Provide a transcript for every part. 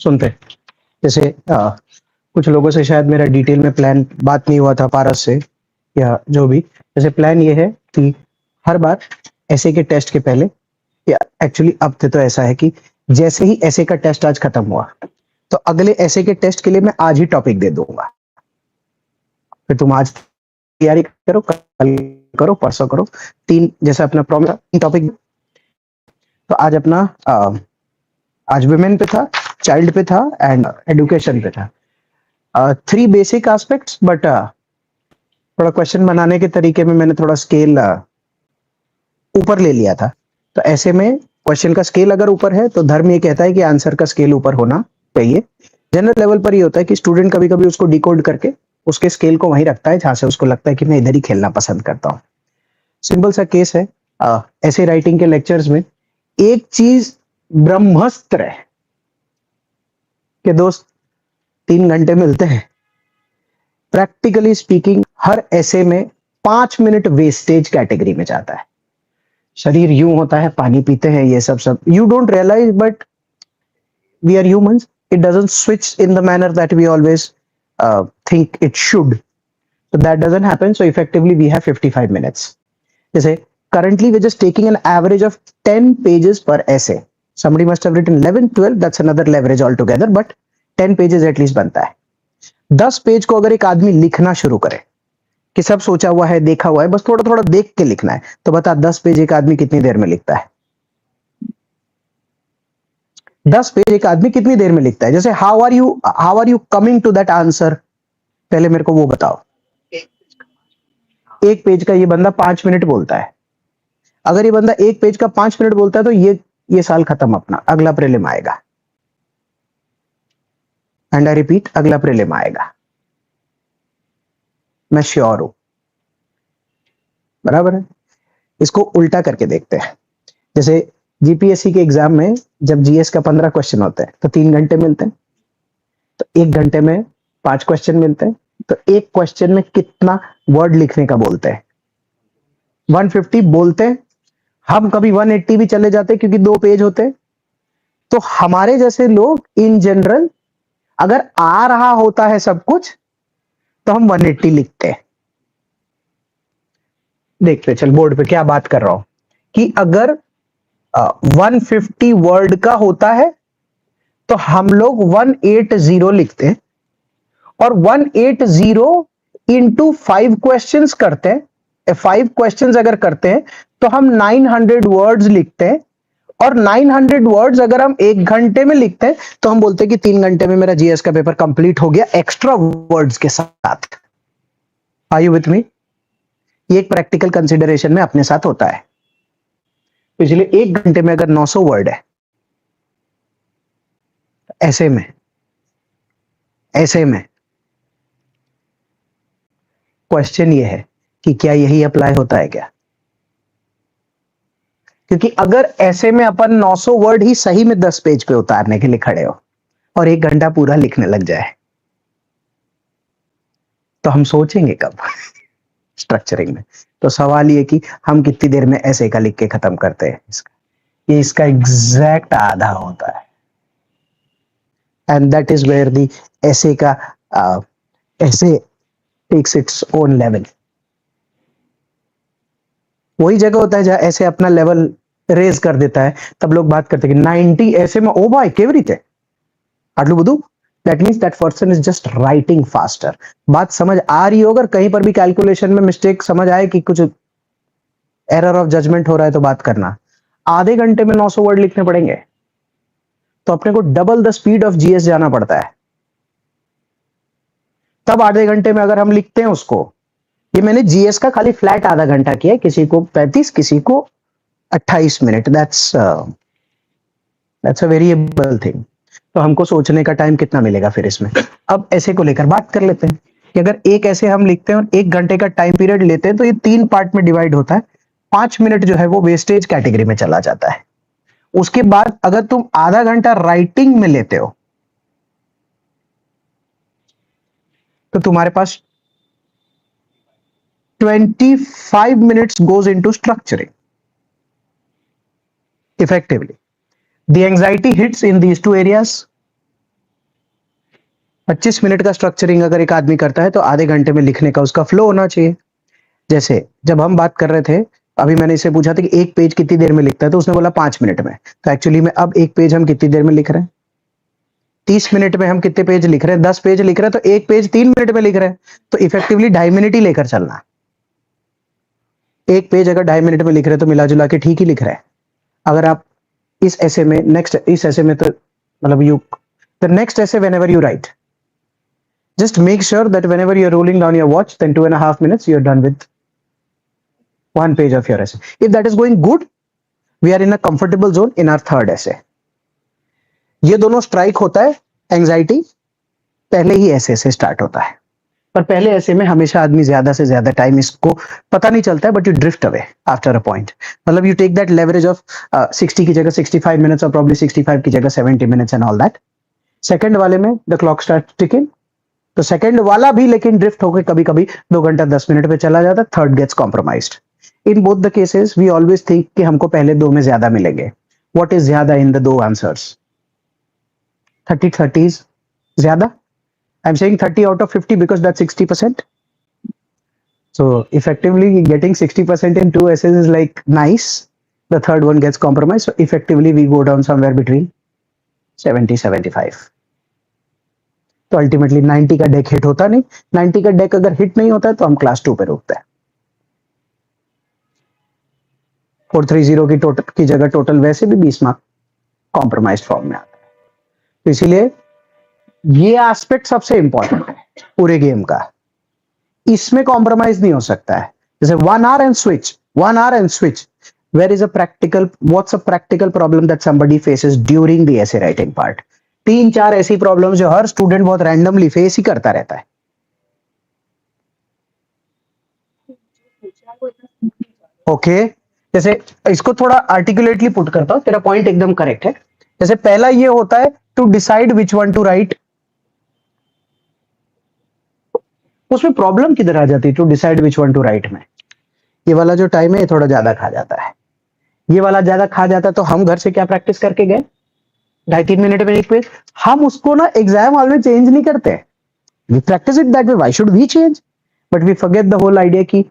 सुनते हैं। जैसे कुछ लोगों से शायद मेरा डिटेल में प्लान बात नहीं हुआ था पारस से या जो भी। जैसे प्लान ये है कि हर बार ऐसे के टेस्ट के पहले, या एक्चुअली अब तो ऐसा है कि जैसे ही ऐसे का टेस्ट आज खत्म हुआ तो अगले ऐसे के टेस्ट के लिए मैं आज ही टॉपिक दे दूंगा। फिर तुम आज तैयारी करो, कल करो, परसों करो। तीन जैसे अपना प्रॉब्लम टॉपिक। तो आज अपना आज वुमेन पे था, चाइल्ड पे था एंड एजुकेशन पे था। 3 बेसिक एस्पेक्ट्स, बट थोड़ा क्वेश्चन बनाने के तरीके में मैंने थोड़ा स्केल ऊपर ले लिया था। तो ऐसे में क्वेश्चन का स्केल अगर ऊपर है तो धर्म ये कहता है कि आंसर का स्केल ऊपर होना चाहिए। जनरल लेवल पर ये होता है कि स्टूडेंट कभी कभी उसको डिकोड करके उसके स्केल को वहीं रखता है जहां से उसको लगता है कि मैं इधर ही खेलना पसंद करता हूँ। सिंपल सा केस है। ऐसे राइटिंग के लेक्चर्स में एक चीज ब्रह्मास्त्र है कि दोस्त 3 घंटे मिलते हैं। प्रैक्टिकली स्पीकिंग हर ऐसे में 5 मिनट वेस्टेज कैटेगरी में जाता है। शरीर यूं होता है, पानी पीते हैं, ये सब you don't realise, but we are humans. It doesn't switch in the manner that we always think it should. So that doesn't happen. So effectively we have 55 minutes. Jise currently we're just taking an average of 10 pages per essay. Somebody must have written 11, 12. That's another leverage altogether. But 10 pages at least बनता है। 10 page को अगर एक आदमी लिखना शुरू करे कि सब सोचा हुआ है, देखा हुआ है, बस थोड़ा थोड़ा देख के लिखना है, तो बता 10 पेज एक आदमी कितनी देर में लिखता है? 10 पेज एक आदमी कितनी देर में लिखता है? जैसे how are you coming to that answer, पहले मेरे को वो बताओ। एक पेज का ये बंदा 5 मिनट बोलता है। अगर ये बंदा एक पेज का 5 मिनट बोलता है तो ये साल खत्म, अपना अगला प्रीलिम आएगा। एंड आई रिपीट, अगला प्रीलिम आएगा, मैं श्योर हूं। बराबर है। इसको उल्टा करके देखते हैं। जैसे जीपीएससी के एग्जाम में जब जीएस का 15 क्वेश्चन होते हैं तो 3 घंटे मिलते हैं, तो 1 घंटे में 5 क्वेश्चन मिलते हैं, तो एक क्वेश्चन में कितना वर्ड लिखने का बोलते हैं? 150 बोलते हैं। हम कभी 180 भी चले जाते हैं क्योंकि 2 पेज होते हैं। तो हमारे जैसे लोग इन जनरल अगर आ रहा होता है सब कुछ तो हम 180 लिखते हैं। देखते चल बोर्ड पे क्या बात कर रहा हूं कि अगर 150 वर्ड का होता है तो हम लोग 180 लिखते हैं, और 180 इंटू 5 क्वेश्चंस करते हैं। 5 क्वेश्चंस अगर करते हैं तो हम 900 वर्ड्स लिखते हैं, और 900 वर्ड्स अगर हम 1 घंटे में लिखते हैं तो हम बोलते हैं कि 3 घंटे में मेरा जीएस का पेपर कंप्लीट हो गया एक्स्ट्रा वर्ड्स के साथ। Are you with me? ये एक प्रैक्टिकल कंसिडरेशन में अपने साथ होता है। पिछले 1 घंटे में अगर 900 वर्ड है, ऐसे में क्वेश्चन ये है कि क्या यही अप्लाई होता है क्या? क्योंकि अगर ऐसे में अपन 900 वर्ड ही सही में 10 पेज पे उतारने के लिए खड़े हो और 1 घंटा पूरा लिखने लग जाए तो हम सोचेंगे कब स्ट्रक्चरिंग में? तो सवाल ये कि हम कितनी देर में ऐसे का लिख के खत्म करते हैं ये इसका एग्जैक्ट आधा होता है। And that is where the essay का ऐसे टेक्स इट्स ओन लेवल। वही जगह होता है जहां ऐसे अपना लेवल रेज कर देता है, तब लोग बात करते हैं कि 90 ऐसे में ओ भाई केवरी थे आटलू बुदू। That means that person is just writing faster. बात समझ आ रही हो? अगर कहीं पर भी कैलकुलेशन में मिस्टेक समझ आए कि कुछ एरर ऑफ जजमेंट हो रहा है तो बात करना। आधे घंटे में 900 वर्ड लिखने पड़ेंगे तो अपने को double the speed of GS जाना पड़ता है। तब आधे घंटे में अगर हम लिखते हैं उसको, ये मैंने जीएस का खाली फ्लैट आधा घंटा किया है, किसी को 35, किसी को 28 minute. That's a variable thing. तो हमको सोचने का टाइम कितना मिलेगा फिर इसमें? अब ऐसे को लेकर बात कर लेते हैं कि अगर एक ऐसे हम लिखते हैं और 1 घंटे का टाइम पीरियड लेते हैं तो ये 3 पार्ट में डिवाइड होता है। 5 मिनट जो है वो वेस्टेज कैटेगरी में चला जाता है। उसके बाद अगर तुम आधा घंटा राइटिंग में लेते हो तो तुम्हारे पास 25 minutes goes into structuring effectively. The anxiety hits in these 2 areas. 25 minute का स्ट्रक्चरिंग अगर एक आदमी करता है तो आधे घंटे में लिखने का उसका फ्लो होना चाहिए। जैसे जब हम बात कर रहे थे, अभी मैंने इससे पूछा था कि एक पेज कितनी देर में लिखता है, तो उसने बोला 5 मिनट में। तो एक्चुअली में अब एक पेज हम कितनी देर में लिख रहे हैं? 30 मिनट में हम कितने पेज लिख रहे हैं? 10 पेज लिख रहे हैं, तो एक पेज 3 मिनट में लिख रहे हैं, तो इफेक्टिवली 2.5 मिनट ही लेकर चलना। एक पेज अगर 2.5 मिनट में लिख रहे हैं तो मिला जुला के ठीक ही लिख रहे हैं। अगर आप इस ऐसे में नेक्स्ट इस ऐसे में तो मतलब यू द नेक्स्ट ऐसे whenever you write, just make sure that whenever you're rolling down your watch, then 2.5 minutes you're done with one page of your essay. If that is going good, we are in a comfortable zone in our third essay. ये दोनों strike होता है, anxiety पहले ही ऐसे से start होता है, पर पहले ऐसे में हमेशा आदमी ज्यादा से ज्यादा टाइम, इसको पता नहीं चलता है, but you drift away after a point. मतलब you take that leverage of 60 की जगह 65 मिनट्स और प्रॉब्ली 65 की जगह 70 minutes and all that. Second वाले में द क्लॉक स्टार्ट टिकिंग, तो सेकंड वाला भी लेकिन ड्रिफ्ट होकर कभी कभी 2 घंटा 10 मिनट पे चला जाता है, third gets compromised. In both the cases we always think कि हमको पहले दो में ज्यादा मिलेंगे। व्हाट इज ज्यादा इन द दो आंसर्स? 30 is ज्यादा। I'm saying 30 out of 50 because that's 60%. So effectively getting 60% in two essays is like nice. The third one gets compromised. So effectively we go down somewhere between 70-75. तो ultimately 90 का deck hit होता नहीं। 90 का deck अगर hit नहीं होता है तो हम क्लास 2 पे रुकते हैं। 430 की टोटल की जगह टोटल वैसे भी 20 मार्क कॉम्प्रोमाइज फॉर्म में आता है। तो इसीलिए ये एस्पेक्ट सबसे इंपॉर्टेंट है पूरे गेम का, इसमें कॉम्प्रोमाइज नहीं हो सकता है। जैसे 1 hour and switch, 1 hour and switch. Where is a practical, what's a practical problem that somebody faces during the essay writing part? 3-4 ऐसी प्रॉब्लम जो हर स्टूडेंट बहुत रैंडमली फेस ही करता रहता है। ओके जैसे इसको थोड़ा आर्टिकुलेटली पुट करता हूं, तेरा पॉइंट एकदम करेक्ट है। जैसे पहला ये होता है to decide which one to write, उसमें प्रॉब्लम किधर आ जाती है? To decide which one to write में ये वाला जो टाइम है ये थोड़ा ज्यादा खा जाता है। ये वाला ज्यादा खा जाता है तो हम घर से क्या प्रैक्टिस करके गए? 2.5-3 मिनट में एक पेज। हम उसको ना एग्जाम हॉल में चेंज नहीं करते, we practise it that way, why should we change? But we forget the whole idea कि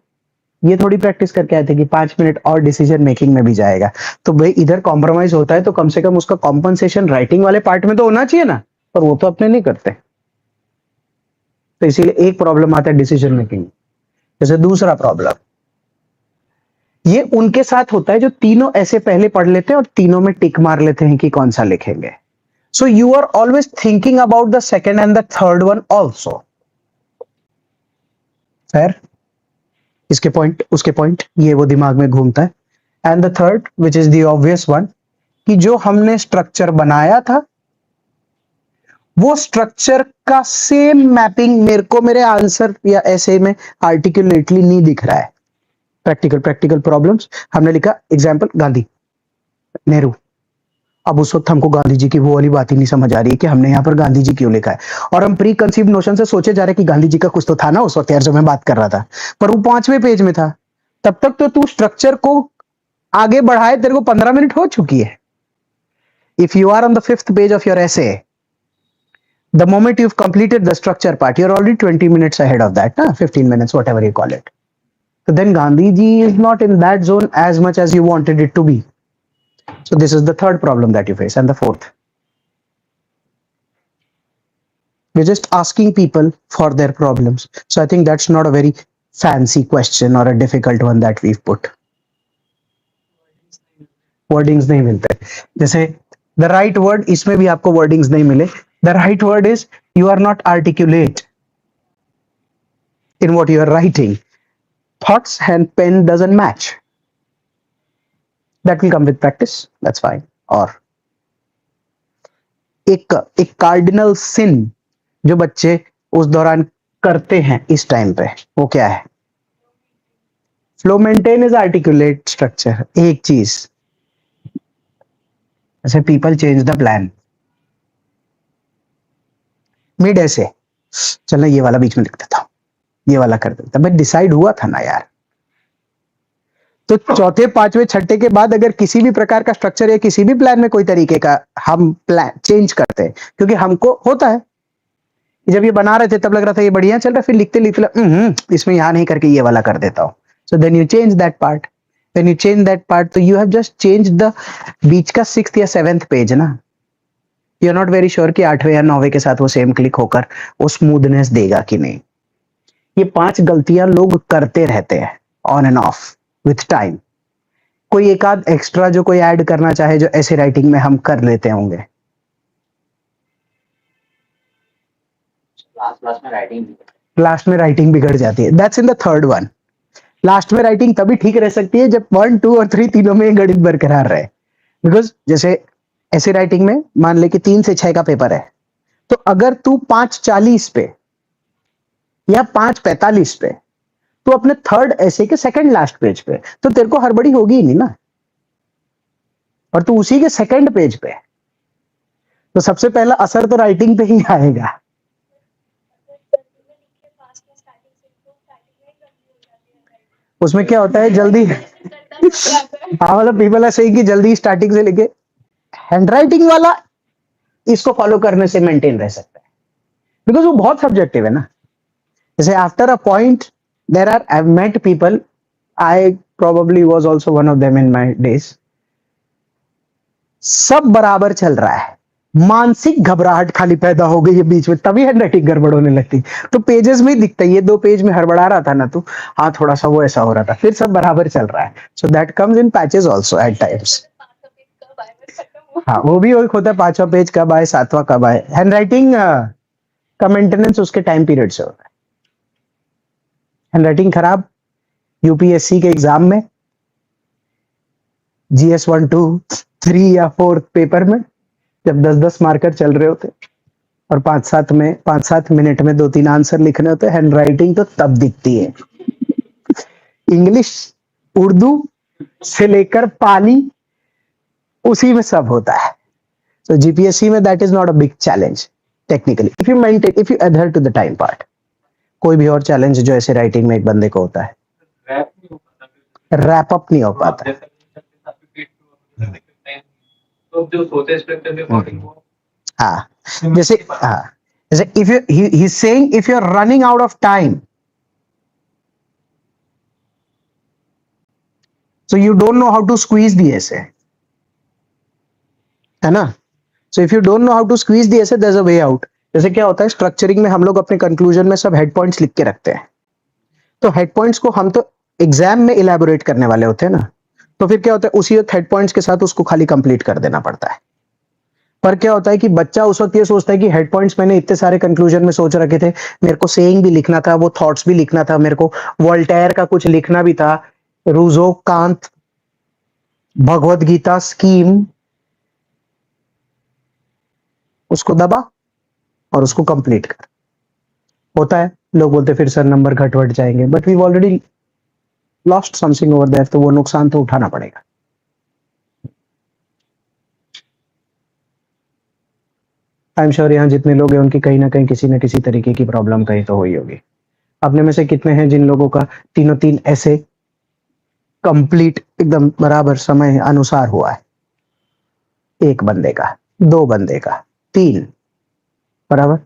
ये थोड़ी प्रैक्टिस करके आए थे कि 5 मिनट और डिसीजन मेकिंग में भी जाएगा। तो भाई इधर कॉम्प्रोमाइज होता है तो कम से कम उसका कॉम्पनसेशन राइटिंग वाले पार्ट में तो होना चाहिए ना, पर वो तो अपने नहीं करते। तो इसीलिए एक प्रॉब्लम आता है डिसीजन मेकिंग। जैसे दूसरा प्रॉब्लम ये उनके साथ होता है जो तीनों ऐसे पहले पढ़ लेते हैं और तीनों में टिक मार लेते हैं कि कौन सा लिखेंगे। So you are always thinking about the second and the third one also. Fair? इसके पॉइंट उसके पॉइंट ये वो दिमाग में घूमता है। And the third which is the obvious one, कि जो हमने स्ट्रक्चर बनाया था वो स्ट्रक्चर का सेम मैपिंग मेरे को मेरे आंसर या ऐसे में आर्टिकुलेटली नहीं दिख रहा है। प्रैक्टिकल प्रॉब्लम्स हमने लिखा, एग्जाम्पल गांधी नेहरू। अब उस वक्त हमको गांधी जी की वो वाली बात ही नहीं समझ आ रही है कि हमने यहाँ पर गांधी जी क्यों लिखा है, और हम प्री कंसीव नोशन से सोचे जा रहे हैं कि गांधी जी का कुछ तो था ना उस वक्त यार जो मैं बात कर रहा था, पर वो 5वें पेज में था। तब तक तो तू स्ट्रक्चर को आगे बढ़ाए तेरे को 15 मिनट हो चुकी है। If you are on the 5th page of your essay, the moment you've completed the structure part, you're already 20 minutes ahead of that, 15 minutes, whatever you call it. So then Gandhi ji is not in that zone as much as you wanted it to be. So this is the third problem that you face. And the fourth, you're just asking people for their problems. So I think that's not a very fancy question or a difficult one that we've put. Wordings नहीं मिलते। जैसे the right word, इसमें भी आपको wordings नहीं मिले। The right word is you are not articulate in what you are writing. Thoughts and pen doesn't match. That will come with practice. That's fine. और एक कार्डिनल सिन जो बच्चे उस दौरान करते हैं इस टाइम पे, वो क्या है? Flow maintain is articulate structure. एक चीज ऐसे people change the plan mid ऐसे, चलना ये वाला बीच में लिख देता हूं, ये वाला कर देता, बट डिसाइड हुआ था ना यार। तो चौथे पांचवें छठे के बाद अगर किसी भी प्रकार का स्ट्रक्चर या किसी भी प्लान में कोई तरीके का हम प्लान चेंज करते हैं, क्योंकि हमको होता है जब ये बना रहे थे तब लग रहा था ये बढ़िया चल रहा है, फिर लिखते लिखते इसमें यहाँ नहीं करके ये वाला कर देता हूँ. So then you change that part. When you change that part तो you have just change the बीच का 6th या 7th पेज ना. You are not very sure कि 8वें या 9वें के साथ वो सेम क्लिक होकर वो स्मूथनेस देगा कि नहीं. ये 5 गलतियां लोग करते रहते हैं on end of with time. कोई एक आध एक्स्ट्रा जो कोई ऐड करना चाहे जो ऐसे राइटिंग में हम कर लेते होंगे. लास्ट में राइटिंग बिगड़ जाती है. That's in the third one. Last में राइटिंग तभी ठीक रह सकती है जब 1, 2 और 3 तीनों में गणित बरकरार रहे. बिकॉज जैसे ऐसे राइटिंग में मान ले कि 3 से 6 का पेपर है, तो अगर तू 5:40 पे या 5:45 पे तो अपने थर्ड ऐसे के सेकंड लास्ट पेज पे, तो तेरे को हड़बड़ी होगी ही नहीं ना. और तू उसी के सेकंड पेज पे, तो सबसे पहला असर तो राइटिंग पे ही आएगा. उसमें क्या होता है जल्दी मतलब पीपल आर सेइंग कि जल्दी स्टार्टिंग से लेके हैंडराइटिंग वाला इसको फॉलो करने से मेंटेन रह सकता है. बिकॉज वो बहुत सब्जेक्टिव है ना. जैसे after a point there are I met people, I probably was also one of them in my days. सब बराबर चल रहा है, मानसिक घबराहट खाली पैदा हो गई है बीच में, तभी हैंडराइटिंग गड़बड़ होने लगती. तो पेजेस में ही दिखता है ये 2 पेज में हड़बड़ा रहा था ना तू, हाँ थोड़ा सा वो ऐसा हो रहा था, फिर सब बराबर चल रहा है. So that comes in patches also at times. हाँ वो भी एक होता है 5वां पेज कब आए 7वां कब आए. हैंडराइटिंग का मेंटेनेंस उसके टाइम पीरियड से होता है. हैंडराइटिंग खराब यूपीएससी के एग्जाम में जीएस 1, 2, 3 या 4 पेपर में जब 10-10 मार्कर चल रहे होते और 5-7 मिनट में 2-3 आंसर लिखने होते, हैंडराइटिंग तो तब दिखती है. इंग्लिश, उर्दू से लेकर पाली उसी में सब होता है. सो जीपीएससी में that is not a big challenge technically if you maintain, if you adhere to the time part. कोई भी और चैलेंज जो ऐसे राइटिंग में एक बंदे को होता है, रैप अप नहीं हो पाता. तो जो सोचे स्ट्रक्चर के अकॉर्डिंग वो जैसे if you he is saying if you are running out of time, so you don't know how to squeeze the essay, है ना. so if you don't know how to squeeze the essay there's a way out. जैसे क्या होता है structuring में हम लोग अपने कंक्लूजन में सब हेड पॉइंट्स लिख के रखते हैं, तो हेड पॉइंट्स को हम तो एग्जाम में इलेबोरेट करने वाले होते हैं ना, तो फिर क्या होता है उसी हेड पॉइंट्स के साथ उसको खाली कंप्लीट कर देना पड़ता है. पर क्या होता है कि बच्चा उस वक्त ये सोचता है कि हेड पॉइंट्स मैंने इतने सारे कंक्लूजन में सोच रखे थे, मेरे को सेइंग भी लिखना था, वो थॉट्स भी लिखना था, मेरे को वोल्टेयर का कुछ लिखना भी था, रूजो, कांत, भगवत गीता, स्कीम, उसको दबा और उसको कंप्लीट कर. होता है लोग बोलते फिर सर नंबर घट जाएंगे, but we already lost something over there, तो वो नुकसान तो उठाना पड़ेगा. आई एम श्योर यहाँ जितने लोग हैं उनकी कहीं ना कहीं किसी न किसी तरीके की प्रॉब्लम कहीं तो हुई होगी. अपने में से कितने हैं जिन लोगों का तीनों तीन ऐसे कंप्लीट एकदम बराबर समय अनुसार हुआ है? 1 बंदे का, 2 बंदे का, 3 बराबर.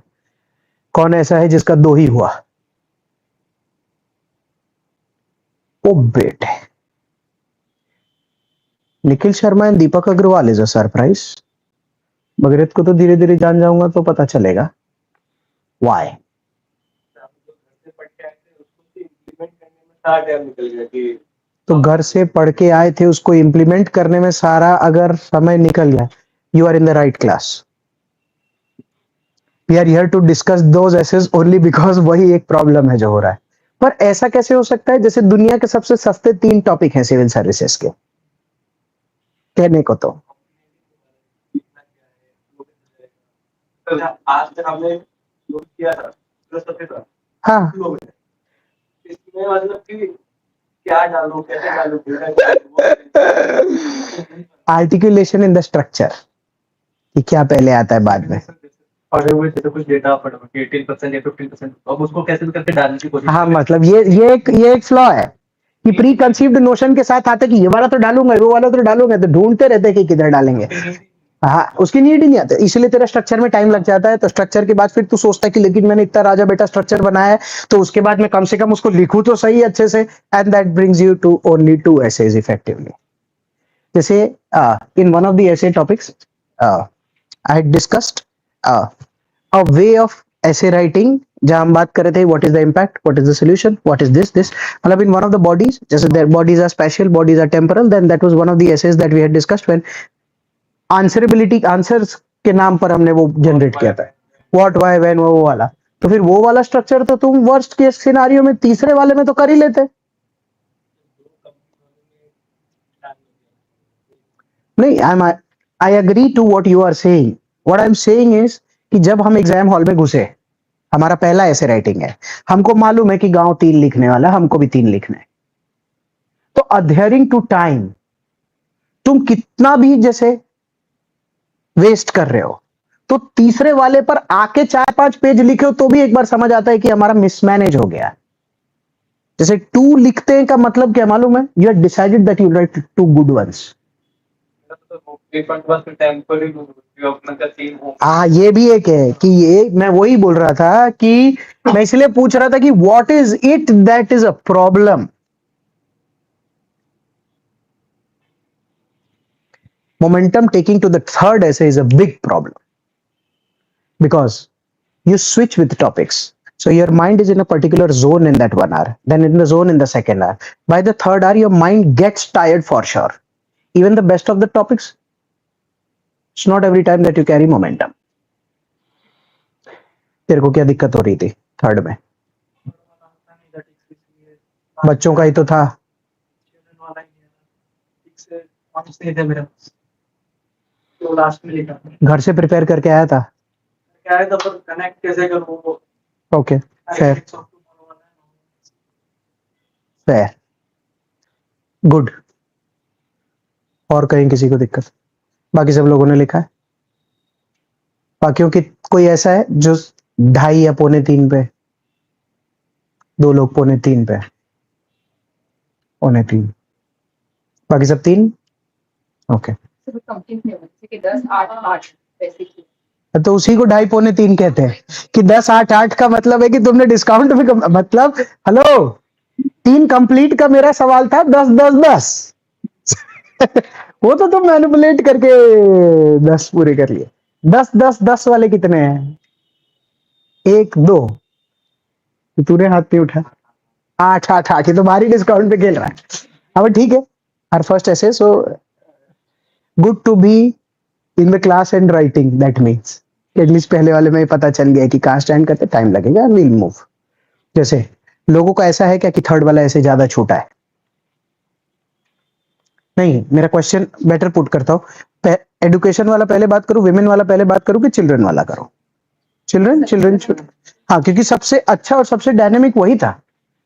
कौन ऐसा है जिसका 2 ही हुआ? ओ बेटे, Nikhil Sharma and Deepak Agarwal is a surprise. Bhagirath को तो धीरे धीरे जान जाऊंगा तो पता चलेगा वाई. तो घर से पढ़ के आए थे, उसको इंप्लीमेंट करने में सारा अगर समय निकल गया, you are in the right class. We are here to discuss those essays only because वही एक प्रॉब्लम है जो हो रहा है. पर ऐसा कैसे हो सकता है जैसे दुनिया के सबसे सस्ते 3 टॉपिक हैं सिविल सर्विसेज के, कहने को तो आज तक हमने किया था. हाँ इसमें मतलब कि क्या डालूं, कैसे डालूं, आर्टिकुलेशन इन द स्ट्रक्चर कि क्या पहले आता है बाद में. और वो जैसे कुछ डेटा पढ़ो 18% या 15%, अब उसको कैसे करके डालने की कोशिश. हाँ मतलब ये एक फ्लॉ है कि प्री कंसीव्ड नोशन के साथ आते कि ये वाला तो डालूंगा, वो वाला तो डालूंगा, तो ढूंढते रहते कि किधर डालेंगे. हाँ, उसकी नीड ही नहीं आती, इसलिए तेरा स्ट्रक्चर में टाइम लग जाता है। तो स्ट्रक्चर के बाद फिर तू सोचता है कि लेकिन मैंने इतना राजा बेटा स्ट्रक्चर बनाया है, तो उसके बाद मैं कम से कम उसको लिखूं तो सही अच्छे से। And that brings you to only two essays effectively. जैसे in one of the essay topics I had discussed a way of essay writing, जहां हम बात कर रहे थे what is the impact, what is the solution, what is this मतलब in one of the bodies, जैसे their bodies are spatial, bodies are temporal, then that was one of the essays that we had discussed when answerability, answers के नाम पर हमने वो generate किया था, what why when, वो वाला। तो फिर वो वाला स्ट्रक्चर तो तुम वर्स्ट केस सिनारियो में तीसरे वाले में तो कर ही लेते। नहीं, I agree to what you are saying. What I am saying is कि जब हम एग्जाम हॉल में घुसे, हमारा पहला ऐसे राइटिंग है, हमको मालूम है कि गांव 3 लिखने वाला, हमको भी 3 लिखने हैं। तो अधेयरिंग टू टाइम, तुम कितना भी जैसे वेस्ट कर रहे हो, तो तीसरे वाले पर आके 4-5 पेज लिखे हो तो भी एक बार समझ आता है कि हमारा मिसमैनेज हो गया। जैसे 2 लिखते हैं का मतलब क्या मालूम है? You have decided that you write 2 good ones. ये भी एक है कि ये मैं वही बोल रहा था कि मैं इसलिए पूछ रहा था कि what is it that is a problem. Momentum taking to the third essay is a big problem because you switch with topics. So your mind is in a particular zone in that 1 hour, then in the zone in the second hour. By the third hour, your mind gets tired for sure. Even the best of the topics, it's not every time that you carry momentum. तेरे को क्या दिक्कत हो रही थी third में? बच्चों का ही तो था। घर से प्रिपेयर करके आया था। Okay, fair fair, good. और कहीं किसी को दिक्कत? बाकी सब लोगों ने लिखा है। बाकियों की कोई ऐसा है जो 2:30 या 2:45 पे? 2 लोग 2:45 पे, 2:45, बाकी सब 3। ओके, तो उसी को 2:30-2:45 कहते हैं कि 10-8-8 का मतलब है कि तुमने डिस्काउंट में मतलब हेलो, 3 कंप्लीट का मेरा सवाल था, 10-10-10 वो तो तुम मैनिपुलेट करके 10 पूरे कर लिए। 10-10-10 वाले कितने हैं? 1-2, तूने हाथ नहीं उठा। 8-8-8, ये तो भारी डिस्काउंट पे खेल रहा है। अब ठीक है, our first essay, so good to be in the class and writing, that means at least पहले वाले में पता चल गया कि कहाँ स्टैंड करते, टाइम लगेगा, विल मूव। जैसे लोगों का ऐसा है क्या कि थर्ड वाला ऐसे ज्यादा छोटा है? नहीं, मेरा क्वेश्चन बेटर पुट करता हूँ, एडुकेशन वाला पहले बात करूं, विमेन वाला पहले बात करूं कि चिल्ड्रन वाला करूं? चिल्ड्रन, चिल्ड्रन, हाँ, क्योंकि सबसे अच्छा और सबसे डायनेमिक वही था।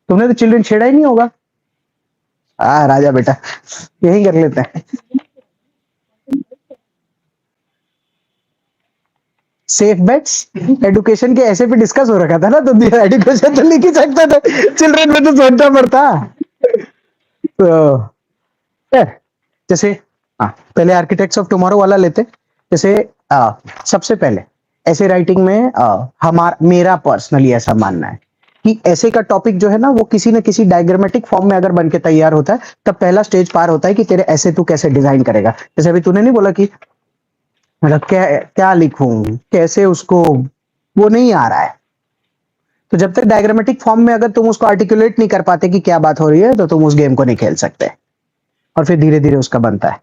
तुमने तो चिल्ड्रन छेड़ा ही नहीं होगा। राजा बेटा, यही कर लेते हैं। सेफ बेट्स एडुकेशन के ऐसे पे डिस्कस हो रखा था ना, तो एडुकेशन तो लिख ही सकते थे, चिल्ड्रन में तो सोचना पड़ता। तो जैसे पहले आर्किटेक्ट्स ऑफ टुमारो वाला लेते। जैसे सबसे पहले ऐसे राइटिंग में हमारा मेरा पर्सनली ऐसा मानना है कि ऐसे का टॉपिक जो है ना, वो किसी न किसी डायग्रामेटिक फॉर्म में अगर बन के तैयार होता है, तब पहला स्टेज पार होता है कि तेरे ऐसे तू कैसे डिजाइन करेगा। जैसे अभी तूने नहीं बोला कि मतलब क्या क्या लिखूं, कैसे उसको, वो नहीं आ रहा है। तो जब तक डायग्रामेटिक फॉर्म में अगर तुम उसको आर्टिकुलेट नहीं कर पाते कि क्या बात हो रही है, तो तुम उस गेम को नहीं खेल सकते, और फिर धीरे धीरे उसका बनता है।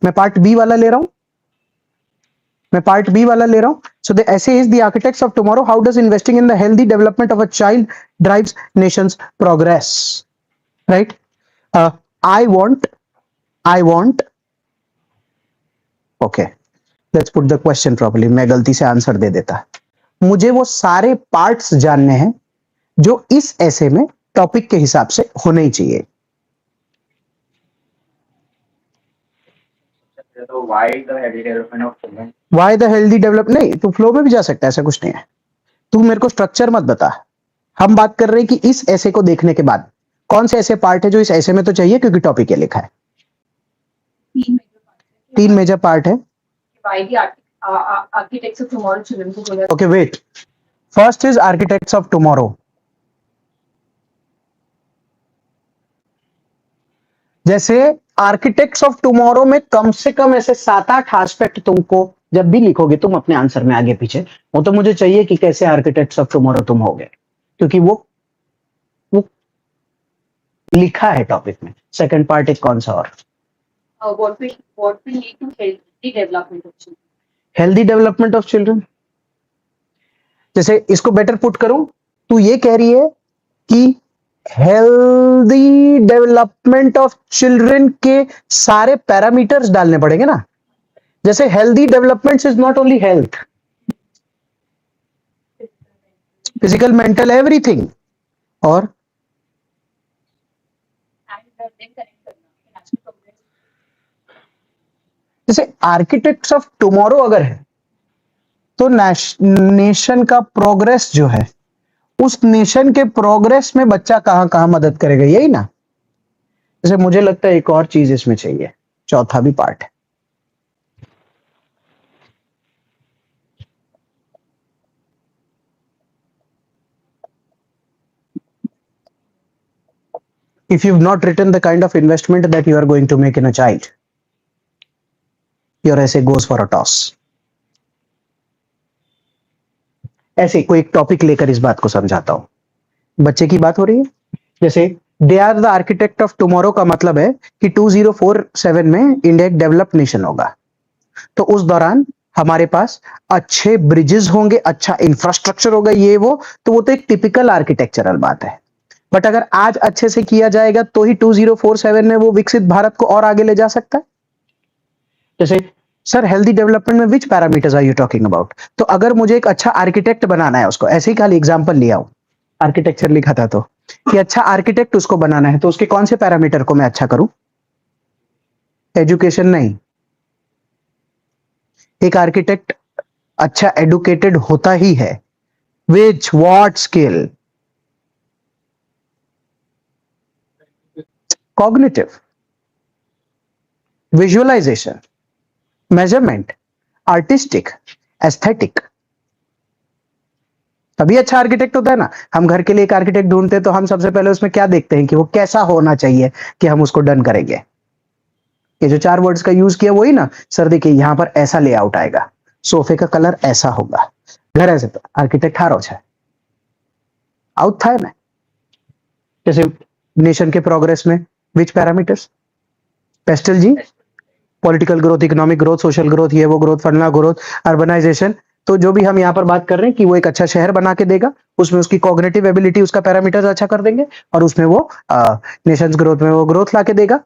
मैं पार्ट बी वाला ले रहा हूं, So the essay is the architects of tomorrow. How does investing in the healthy development of a child drives nation's progress? Right? I want. Okay. Let's put the question properly. मैं गलती से answer दे देता। मुझे वो सारे parts जानने हैं जो इस ऐसे में टॉपिक के हिसाब से होने ही चाहिए। तो why the healthy development of children? Why the healthy develop, नहीं तू फ्लो में भी जा सकता है, ऐसा कुछ नहीं है। तू मेरे को स्ट्रक्चर मत बता। हम बात कर रहे हैं कि इस ऐसे को देखने के बाद कौन से ऐसे पार्ट है जो इस ऐसे में तो चाहिए, क्योंकि टॉपिक ये लिखा है। 3 मेजर पार्ट है। Why the architects of tomorrow children को बोला Okay, wait. First is architects of tomorrow. जैसे आर्किटेक्ट्स ऑफ टुमारो में कम से कम ऐसे 7-8 एस्पेक्ट तुमको जब भी लिखोगे तुम अपने आंसर में आगे पीछे, वो तो मुझे चाहिए कि कैसे आर्किटेक्ट्स ऑफ टुमारो तुम होगे, क्योंकि वो लिखा है टॉपिक में। सेकंड पार्ट एक कौन सा और what will lead to healthy development of children? Healthy development of children. जैसे इसको बेटर पुट करूं, तू ये कह रही है कि हेल्दी डेवलपमेंट ऑफ चिल्ड्रन के सारे पैरामीटर्स डालने पड़ेंगे ना। जैसे healthy development is not only health, physical, mental, everything. और जैसे आर्किटेक्ट्स ऑफ टुमारो अगर है तो नेशन का प्रोग्रेस जो है, उस नेशन के प्रोग्रेस में बच्चा कहां कहां मदद करेगा, यही ना। जैसे मुझे लगता है एक और चीज इसमें चाहिए, चौथा भी पार्ट है। If you've not written the kind of investment that you are going to make in a child, your essay goes for a toss. ऐसे कोई एक टॉपिक लेकर इस बात को समझाता हूं। बच्चे की बात हो रही है, जैसे they are the architect of tomorrow का मतलब है कि 2047 में इंडिया एक डेवलप्ड नेशन होगा, तो उस दौरान हमारे पास अच्छे ब्रिजेस होंगे, अच्छा इंफ्रास्ट्रक्चर होगा, ये वो, तो वो तो एक टिपिकल आर्किटेक्चरल बात है। बट अगर आज अच्छे से किया जाएगा तो ही 2047 में वो विकसित भारत को और आगे ले जा सकता है। जैसे सर हेल्दी डेवलपमेंट में which parameters are you talking about, तो अगर मुझे एक अच्छा आर्किटेक्ट बनाना है, उसको ऐसे ही खाली एग्जांपल लिया हूं, आर्किटेक्चर लिखा था तो कि अच्छा आर्किटेक्ट उसको बनाना है, तो उसके कौन से पैरामीटर को मैं अच्छा करूं? एजुकेशन नहीं, एक आर्किटेक्ट अच्छा एडुकेटेड होता ही है। Which what skill? Cognitive, visualisation, measurement, artistic, aesthetic, तभी अच्छा आर्किटेक्ट होता है ना। हम घर के लिए एक आर्किटेक्ट ढूंढते हैं तो हम सबसे पहले उसमें क्या देखते हैं कि वो कैसा होना चाहिए कि हम उसको डन करेंगे। ये जो 4 वर्ड्स का यूज किया वही ना, सर देखिए यहां पर ऐसा लेआउट आएगा, सोफे का कलर ऐसा होगा, घर ऐसे, आर्किटेक्ट हारो है आउट था ना। जैसे नेशन के प्रोग्रेस में which parameters? PESTEL G, political growth, economic growth, social growth, ये वो ग्रोथ, फलना ग्रोथ, अर्बनाइजेशन। तो जो भी हम यहाँ पर बात कर रहे हैं कि वो एक अच्छा शहर बना के देगा, उसमें उसकी कॉग्निटिव एबिलिटी, उसका पैरामीटर्स अच्छा कर देंगे, और उसमें वो नेशंस ग्रोथ में वो ग्रोथ ला के देगा।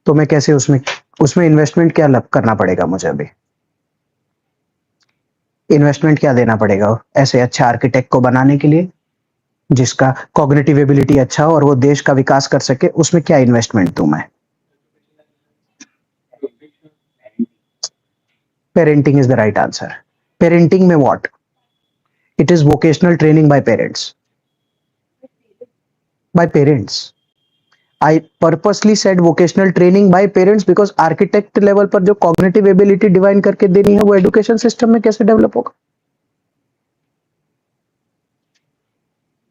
तो मैं कैसे उसमें इन्वेस्टमेंट क्या करना पड़ेगा मुझे? अभी इन्वेस्टमेंट क्या देना पड़ेगा ऐसे अच्छा आर्किटेक्ट को बनाने के लिए, जिसका कॉग्निटिव एबिलिटी अच्छा हो और वो देश का विकास कर सके? उसमें क्या इन्वेस्टमेंट दूं मैं? Parenting is the right answer. Parenting में what? It is vocational training by parents, by parents. I purposely said vocational training by parents because architect level पर जो cognitive ability डिवाइन करके देनी है वो एजुकेशन सिस्टम में कैसे डेवलप होगा?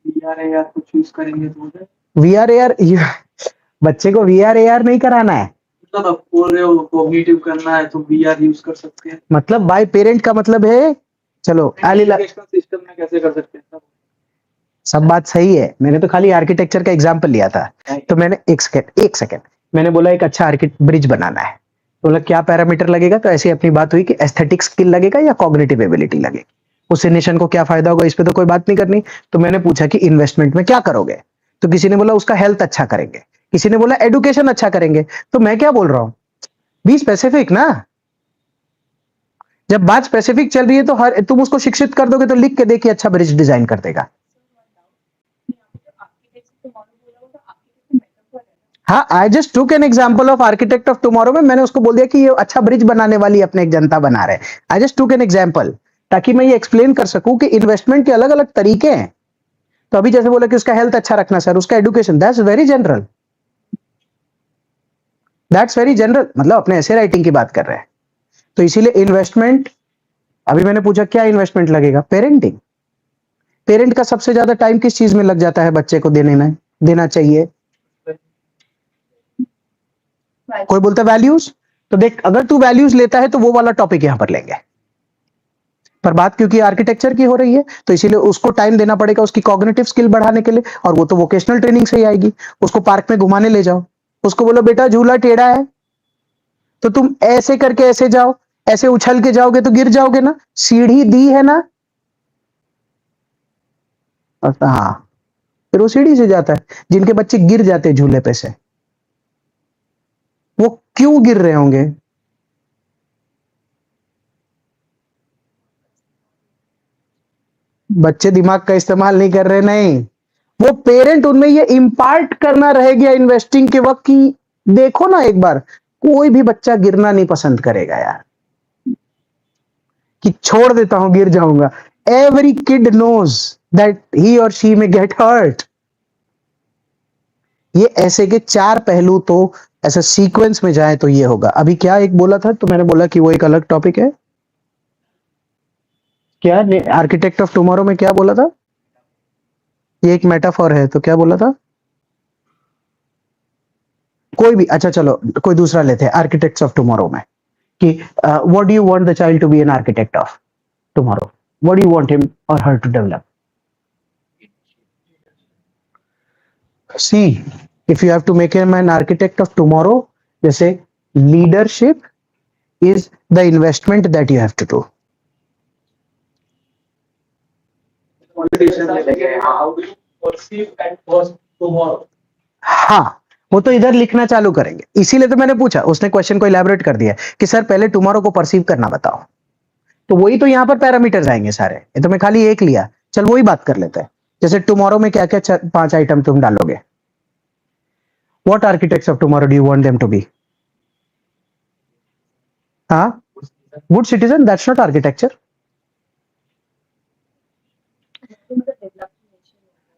VR कुछ यूज करेंगे तो VR बच्चे को VR नहीं कराना है, मतलब आप बोल रहे हो कॉग्निटिव करना है तो VR यूज कर सकते हैं। मतलब बाय पेरेंट का मतलब है, चलो एजुकेशनल सिस्टम में कैसे कर सकते हैं? सब बात सही है, मैंने तो खाली आर्किटेक्चर का एग्जांपल लिया था। तो मैंने एक सेकंड मैंने बोला एक अच्छा ब्रिज बनाना है, बोला क्या पैरामीटर लगेगा, तो ऐसी अपनी बात हुई कि एस्थेटिक स्किल लगेगा या कॉग्निटिव एबिलिटी लगेगी, उससे नेशन को क्या फायदा होगा, इस पे तो कोई बात नहीं करनी। तो मैंने पूछा कि इन्वेस्टमेंट में क्या करोगे, तो किसी ने बोला उसका हेल्थ अच्छा करेंगे, किसी ने बोला एडुकेशन अच्छा करेंगे। तो मैं क्या बोल रहा हूं, बी स्पेसिफिक ना। जब बात स्पेसिफिक चल रही है तो हर तुम उसको शिक्षित कर दोगे तो लिख के देखिए अच्छा ब्रिज डिजाइन कर देगा। हाँ, आई जस्ट टूक an example of architect of tomorrow में मैंने उसको बोल दिया कि ये अच्छा ब्रिज बनाने वाली अपने एक जनता बना रहे हैं। आई जस्ट टूक एन एग्जाम्पल ताकि मैं ये एक्सप्लेन कर सकूं कि इन्वेस्टमेंट के अलग अलग तरीके हैं। तो अभी जैसे बोला कि उसका हेल्थ अच्छा रखना सर, उसका education, that's very general. That's very general, मतलब अपने ऐसे राइटिंग की बात कर रहे हैं। तो इसीलिए इन्वेस्टमेंट, अभी मैंने पूछा क्या इन्वेस्टमेंट लगेगा, पेरेंटिंग। पेरेंट का सबसे ज्यादा टाइम किस चीज में लग जाता है बच्चे को देना चाहिए? कोई बोलता है वैल्यूज, तो देख अगर तू वैल्यूज लेता है तो वो वाला टॉपिक यहां पर लेंगे, पर बात क्योंकि आर्किटेक्चर की हो रही है तो इसीलिए उसको टाइम देना पड़ेगा उसकी कॉग्निटिव स्किल बढ़ाने के लिए, और वो तो वोकेशनल ट्रेनिंग से ही आएगी। उसको पार्क में घुमाने ले जाओ, उसको बोलो बेटा झूला टेढ़ा है तो तुम ऐसे करके ऐसे जाओ, ऐसे उछल के जाओगे तो गिर जाओगे ना, सीढ़ी दी है ना, हाँ, फिर वो सीढ़ी से जाता है। जिनके बच्चे गिर जाते हैं झूले पे से, वो क्यों गिर रहे होंगे? बच्चे दिमाग का इस्तेमाल नहीं कर रहे, नहीं, वो पेरेंट उनमें ये इंपार्ट करना रह गया इन्वेस्टिंग के वक्त की। देखो ना एक बार, कोई भी बच्चा गिरना नहीं पसंद करेगा यार, कि छोड़ देता हूं गिर जाऊंगा। Every kid knows that he और शी में गेट हर्ट। ये ऐसे के चार पहलू तो ऐसे सीक्वेंस में जाए तो ये होगा। अभी क्या एक बोला था, तो मैंने बोला कि वो एक अलग टॉपिक है। क्या आर्किटेक्ट ऑफ टुमारो में क्या बोला था? ये एक मेटाफॉर है, तो क्या बोला था? कोई भी, अच्छा चलो कोई दूसरा लेते हैं आर्किटेक्ट्स ऑफ टुमारो में, कि what do you want the child to be an architect of tomorrow, what do you want him और her to develop? See, if you have to make him an architect of tomorrow, जैसे leadership is the investment that you have to do. Motivation लेके, हाँ। How do you perceive and first tomorrow? हाँ, वो तो इधर लिखना चालू करेंगे, इसीलिए तो मैंने पूछा, उसने क्वेश्चन को इलैबोरेट कर दिया कि सर पहले टुमारो को परसीव करना बताओ। तो वही तो यहाँ पर पैरामीटर्स आएंगे सारे, ये तो मैं खाली एक लिया, चल वही बात कर लेते हैं। जैसे टुमारो में क्या क्या 5 आइटम तुम डालोगे? What architects of tomorrow do you want them to be? हाँ, good citizen, that's not architecture.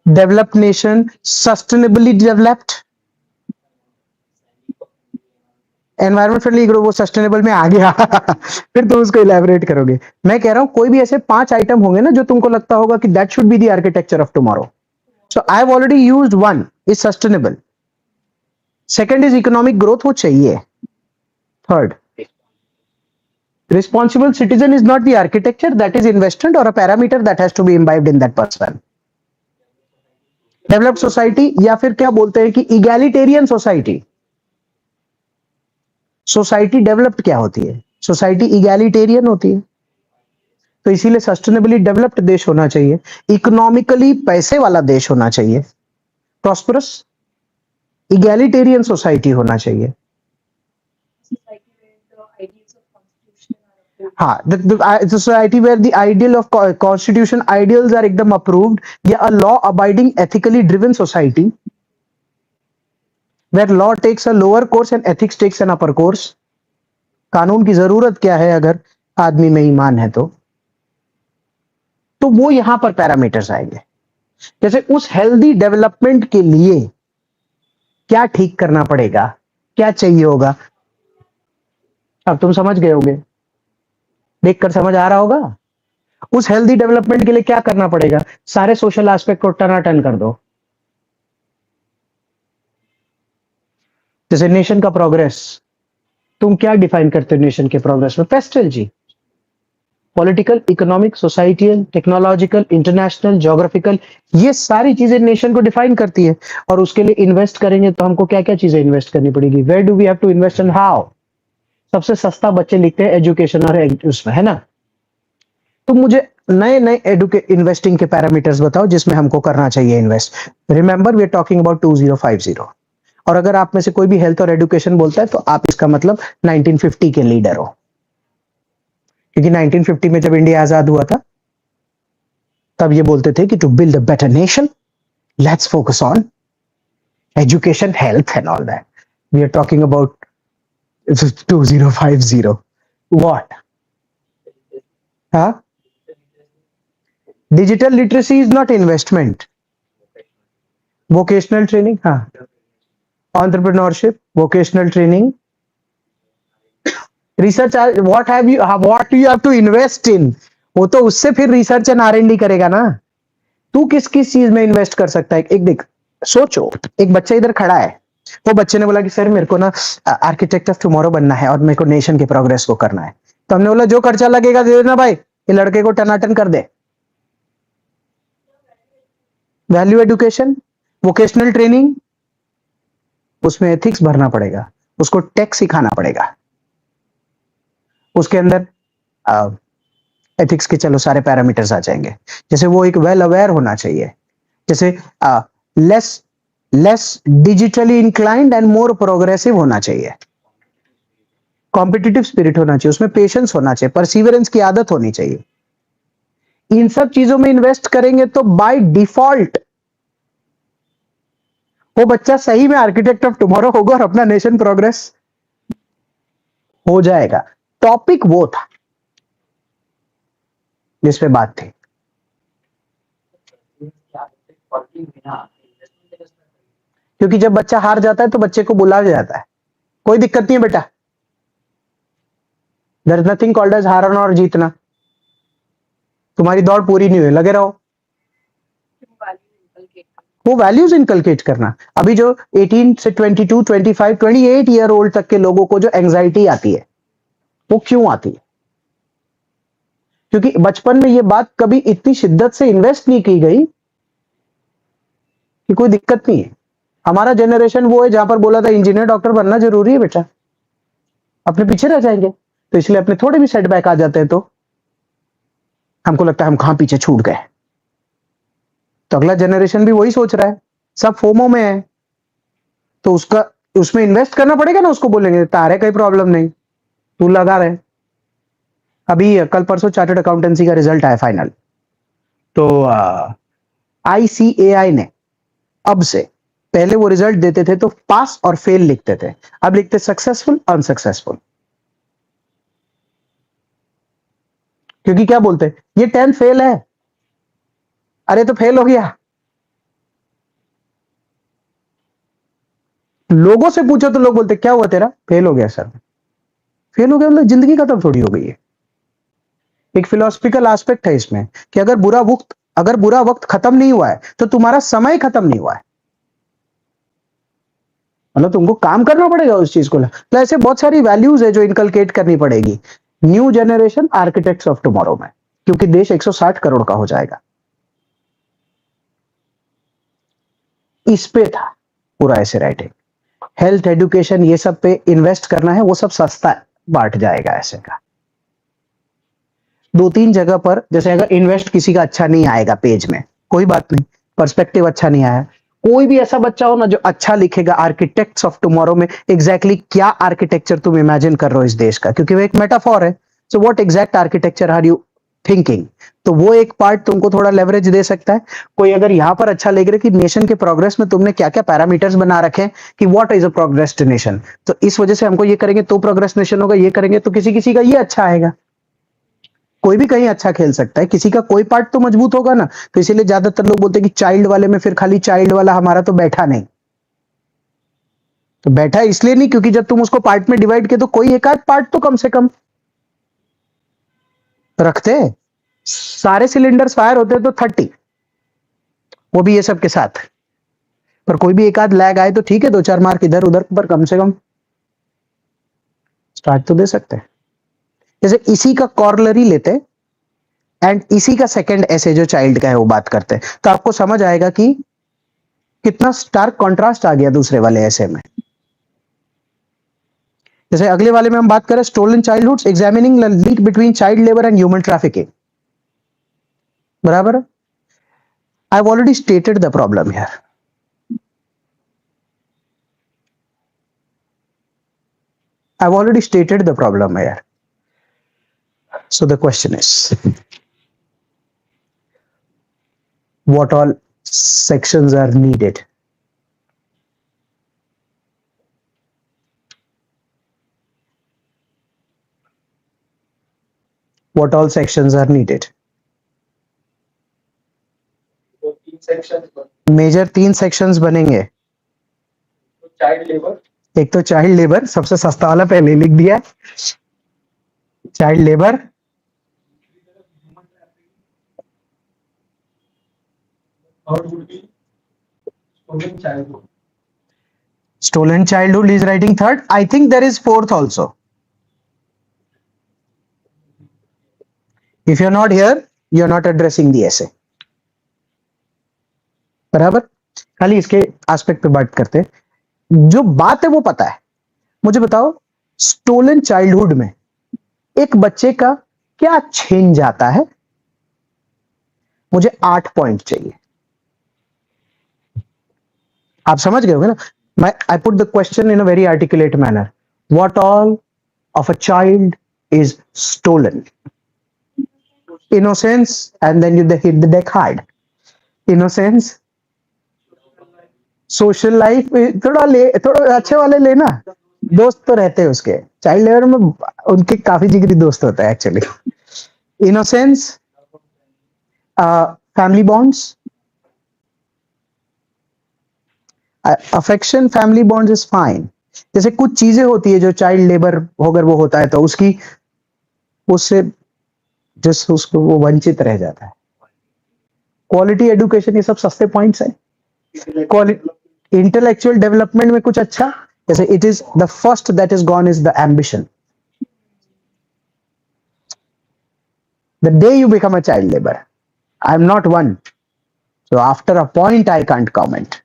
Developed nation, sustainably developed, environment friendly, वो सस्टेनेबल में आ गया फिर तुम उसको इलैबोरेट करोगे। मैं कह रहा हूं कोई भी ऐसे 5 आइटम होंगे ना जो तुमको लगता होगा कि that should be the architecture of tomorrow. So I have already used one, is sustainable, second is economic growth, वो चाहिए, third responsible citizen is not the architecture, that is investment or a parameter that has to be imbibed in that person. Developed society, या फिर क्या बोलते हैं कि egalitarian society. Society developed क्या होती है? सोसाइटी इगैलिटेरियन होती है, तो इसीलिए सस्टेनेबली डेवलप्ड देश होना चाहिए, इकोनॉमिकली पैसे वाला देश होना चाहिए, प्रॉस्परस इगैलिटेरियन सोसाइटी होना चाहिए। हाँ, the society where the ideal of constitution ideals are एकदम approved, या a law abiding ethically driven society where law takes a lower course and ethics takes an upper course। कानून की जरूरत क्या है अगर आदमी में ईमान है तो वो यहां पर पैरामीटर्स आएंगे। जैसे उस हेल्दी डेवलपमेंट के लिए क्या ठीक करना पड़ेगा, क्या चाहिए होगा, अब तुम समझ गए होगे, देखकर समझ आ रहा होगा। उस हेल्दी डेवलपमेंट के लिए क्या करना पड़ेगा? सारे सोशल एस्पेक्ट को टनाटन कर दो। जैसे नेशन का प्रोग्रेस, तुम क्या डिफाइन करते हो नेशन के प्रोग्रेस में? PESTEL G, political, economic, societal, technological, international, geographical, ये सारी चीजें नेशन को डिफाइन करती है। और उसके लिए इन्वेस्ट करेंगे तो हमको क्या क्या चीजें इन्वेस्ट करनी पड़ेगी? Where do we have to invest and how? सबसे सस्ता बच्चे लिखते हैं एजुकेशन और उसमें, है ना। तो मुझे नए नए इन्वेस्टिंग के पैरामीटर्स बताओ जिसमें हमको करना चाहिए invest. Remember we are talking about 2050। और अगर आप में से कोई भी हेल्थ और एजुकेशन बोलता है तो आप इसका मतलब 1950 के लीडर हो, क्योंकि 1950 में जब इंडिया आजाद हुआ था तब ये बोलते थे कि to build a better nation let's focus on education, health and all that. We are talking about 2050। What? हाँ, digital literacy is not investment, vocational training, हाँ, entrepreneurship, vocational training, research what you have to invest in, वो तो उससे फिर research and R&D करेगा ना। तू किस किस चीज में इन्वेस्ट कर सकता है? एक देख, सोचो, एक बच्चा इधर खड़ा है, वो बच्चे ने बोला कि सर मेरे को ना आर्किटेक्ट ऑफ टुमारो बनना है और मेरे को नेशन के प्रोग्रेस को करना है। तो हमने बोला जो खर्चा लगेगा दे देना भाई, ये लड़के को टनाटन कर दे। वैल्यू एजुकेशन, वोकेशनल ट्रेनिंग, उसमें एथिक्स भरना पड़ेगा, उसको टेक सिखाना पड़ेगा, उसके अंदर एथिक्स के चलो सारे पैरामीटर्स आ जाएंगे। जैसे वो एक वेल अवेयर होना चाहिए, जैसे less less digitally inclined and more progressive होना चाहिए, कॉम्पिटिटिव स्पिरिट होना चाहिए, उसमें पेशेंस होना चाहिए, परसिवरेंस की आदत होनी चाहिए। इन सब चीजों में इन्वेस्ट करेंगे तो बाय डिफॉल्ट वो बच्चा सही में आर्किटेक्ट ऑफ टुमारो होगा और अपना नेशन प्रोग्रेस हो जाएगा। टॉपिक वो था जिस पे बात थी। क्योंकि जब बच्चा हार जाता है तो बच्चे को बुलाया जाता है, कोई दिक्कत नहीं है बेटा, there is nothing called as हारना और जीतना। तुम्हारी दौड़ पूरी नहीं हुई, लगे रहो। वो वैल्यूज इनकलकेट करना। अभी जो 18 से 22, 25, 28 ईयर ओल्ड तक के लोगों को जो एंजाइटी आती है, वो क्यों आती है? क्योंकि बचपन में ये बात कभी इतनी शिद्दत से इन्वेस्ट नहीं की गई कि कोई दिक्कत नहीं है। हमारा जनरेशन वो है जहां पर बोला था इंजीनियर डॉक्टर बनना जरूरी है बेटा, अपने पीछे रह जाएंगे। तो इसलिए अपने थोड़े भी सेटबैक आ जाते हैं तो हमको लगता है हम कहां पीछे छूट गए। तो अगला जनरेशन भी वही सोच रहा है, सब फोमो में है, तो उसमें इन्वेस्ट करना पड़ेगा ना। उसको बोलेंगे तारे कोई प्रॉब्लम नहीं, तू लगा रहे। अभी कल परसों चार्टर्ड अकाउंटेंसी का रिजल्ट आया फाइनल, तो ICAI ने अब से, पहले वो रिजल्ट देते थे तो पास और फेल लिखते थे, अब लिखते सक्सेसफुल अनसक्सेसफुल। क्योंकि क्या बोलते हैं, ये 10th फेल है, अरे तो फेल हो गया। लोगों से पूछो तो लोग बोलते क्या हुआ तेरा, फेल हो गया सर। फेल हो गया मतलब जिंदगी खत्म थोड़ी हो गई है। एक फिलोसफिकल एस्पेक्ट है इसमें कि अगर बुरा वक्त खत्म नहीं हुआ है तो तुम्हारा समय खत्म नहीं हुआ है, मतलब तुमको काम करना पड़ेगा उस चीज को। तो ऐसे बहुत सारी वैल्यूज है जो इनकलकेट करनी पड़ेगी new generation architects of tomorrow में, क्योंकि देश 160 करोड़ का हो जाएगा। इस पे था पूरा ऐसे राइटिंग। हेल्थ, एजुकेशन, ये सब पे इन्वेस्ट करना है, वो सब सस्ता बांट जाएगा ऐसे का। 2-3 जगह पर, जैसे अगर इन्वेस्ट किसी का अच्छा नहीं आएगा पेज में, कोई बात नहीं, पर्सपेक्टिव अच्छा नहीं आया, कोई भी ऐसा बच्चा हो ना जो अच्छा लिखेगा आर्किटेक्ट्स ऑफ टुमारो में, एग्जैक्टली क्या आर्किटेक्चर तुम इमेजिन कर रहे हो इस देश का, क्योंकि वो एक मेटाफॉर है। So what exact architecture are you thinking, तो वो एक पार्ट तुमको थोड़ा लेवरेज दे सकता है। कोई अगर यहां पर अच्छा लिख रहे कि नेशन के प्रोग्रेस में तुमने क्या क्या पैरामीटर्स बना रखे हैं कि what is a progress nation, तो इस वजह से हमको ये करेंगे तो प्रोग्रेस नेशन होगा, ये करेंगे तो किसी किसी का ये अच्छा आएगा। कोई भी कहीं अच्छा खेल सकता है, किसी का कोई पार्ट तो मजबूत होगा ना। तो इसीलिए ज्यादातर लोग बोलते हैं कि चाइल्ड वाले में फिर खाली चाइल्ड वाला हमारा तो बैठा नहीं। तो बैठा इसलिए नहीं क्योंकि जब तुम उसको पार्ट में डिवाइड किए तो कोई एक आध पार्ट तो कम से कम रखते। सारे सिलेंडर्स फायर होते तो 30, वो भी ये सब के साथ, पर कोई भी एक आध लैग आए तो ठीक है, 2-4 मार्क इधर उधर, पर कम से कम स्टार्ट तो दे सकते हैं। जैसे इसी का कॉर्लरी लेते एंड इसी का सेकंड ऐसे जो चाइल्ड का है वो बात करते हैं, तो आपको समझ आएगा कि कितना स्टार्क कॉन्ट्रास्ट आ गया दूसरे वाले ऐसे में। जैसे अगले वाले में हम बात करें stolen childhoods, examining the link between child labour and human trafficking, बराबर। I have already stated the problem here. I've already stated the problem here. So the question is, what all sections are needed? What all sections are needed? तो 3 sections major 3 sections बनेंगे। Child labour, एक तो child labour, सबसे सस्ता वाला पहले लिख दिया है। Child labour, Third would be stolen childhood. stolen childhood is writing third. I think there is fourth also. If you're not here, you're not addressing the essay. बराबर, खाली इसके एस्पेक्ट पे बात करते हैं। जो बात है वो पता है। मुझे बताओ, स्टोलन चाइल्डहुड में एक बच्चे का क्या छीन जाता है? मुझे 8 पॉइंट चाहिए। आप समझ गए होगे ना? मैं I put the question in a very articulate manner. What all of a child is stolen? Innocence, and then you hit the deck hard. Innocence, social life, थोड़ा अच्छे वाले लेना, दोस्त तो रहते हैं उसके। चाइल्ड लेबर में उनके काफी जिगरी दोस्त होता है actually. Innocence, family bonds, affection, family bonds is fine. जैसे कुछ चीजें होती है जो चाइल्ड लेबर अगर वो होता है तो उसकी उससे जिस उसको वो वंचित रह जाता है। क्वालिटी एजुकेशन, ये सब सस्ते पॉइंट्स है। इंटेलेक्चुअल डेवलपमेंट में कुछ अच्छा, जैसे it is the first that is gone is the ambition. The day you become a child labour, I am not one, so after a point I can't comment,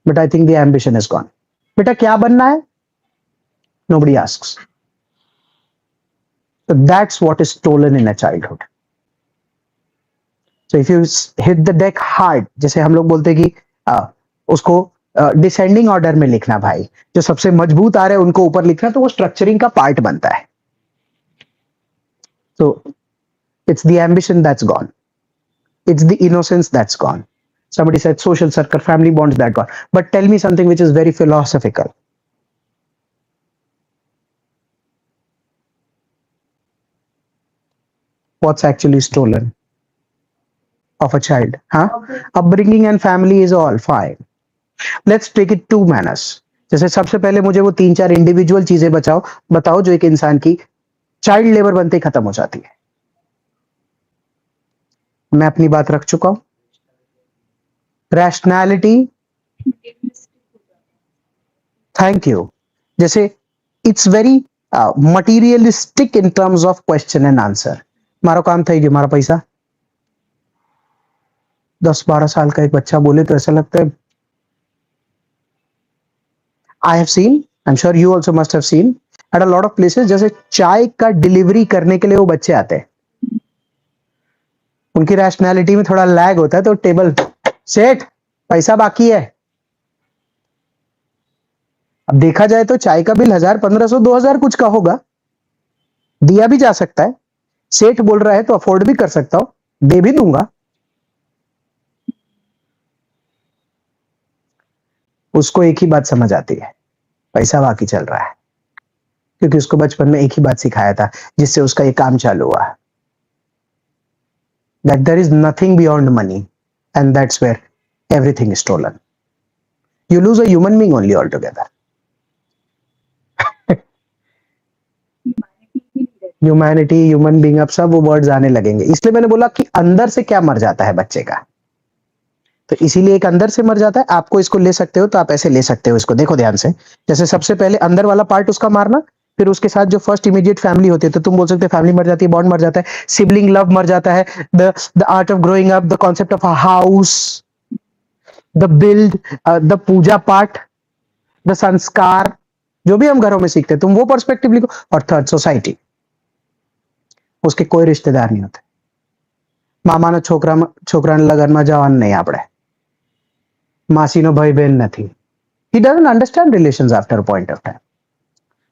but I think the ambition is gone. बेटा क्या बनना है? Nobody asks. So that's what is stolen in a childhood. So if you hit the deck hard, जैसे हम लोग बोलते हैं कि उसको डिसेंडिंग ऑर्डर में लिखना भाई, जो सबसे मजबूत आ रहे हैं उनको ऊपर लिखना, तो वो स्ट्रक्चरिंग का पार्ट बनता है। So it's the ambition that's gone. It's the innocence that's gone. Somebody said social circle, family bonds that gone. But tell me something which is very philosophical. What's actually stolen of a child? Huh? Upbringing and family is all fine. Let's take it two manners. जैसे सबसे पहले मुझे वो 3-4 individual चीजें बताओ जो एक इंसान की चाइल्ड लेबर बनते ही खत्म हो जाती है। मैं अपनी बात रख चुका हूं। Rationality, thank you. जैसे it's very materialistic in terms of question and answer. मारो काम થઈ ગયું, મારા પૈસા। 10-12 साल का एक बच्चा बोले तो ऐसा लगता है। I have seen, I am sure you also must have seen at a lot of places, जैसे चाय का डिलीवरी करने के लिए वो बच्चे आते हैं, उनकी रैशनैलिटी में थोड़ा लैग होता है, तो टेबल सेठ पैसा बाकी है। अब देखा जाए तो चाय का बिल 1000, 1500, 2000 कुछ का होगा, दिया भी जा सकता है। सेठ बोल रहा है तो अफोर्ड भी कर सकता हूं, दे भी दूंगा। उसको एक ही बात समझ आती है, पैसा बाकी चल रहा है, क्योंकि उसको बचपन में एक ही बात सिखाया था जिससे उसका ये काम चालू हुआ, that there is nothing beyond money, and that's where everything is stolen. You lose a human being only altogether. Humanity, human being, अब सब वो वर्ड्स आने लगेंगे। इसलिए मैंने बोला कि अंदर से क्या मर जाता है बच्चे का, तो इसीलिए एक अंदर से मर जाता है। आपको इसको ले सकते हो तो आप ऐसे ले सकते हो इसको, देखो ध्यान से। जैसे सबसे पहले अंदर वाला पार्ट उसका मारना, फिर उसके साथ जो फर्स्ट इमीडिएट फैमिली होती है, तो तुम बोल सकते हो फैमिली मर जाती है, बॉन्ड मर जाता है, सिबलिंग लव मर जाता है, the art of growing up, the concept of a house, the build, the puja paath, the संस्कार, जो भी हम घरों में सीखते हैं, तुम वो पर्सपेक्टिव लिखो। और थर्ड सोसाइटी, उसके कोई रिश्तेदार नहीं होते। મામાનો છોકરાને લગનમાં જવાનું નહીં આપણે, માસીનો ભાઈ બહેન નથી। he doesn't understand relations after a point of time,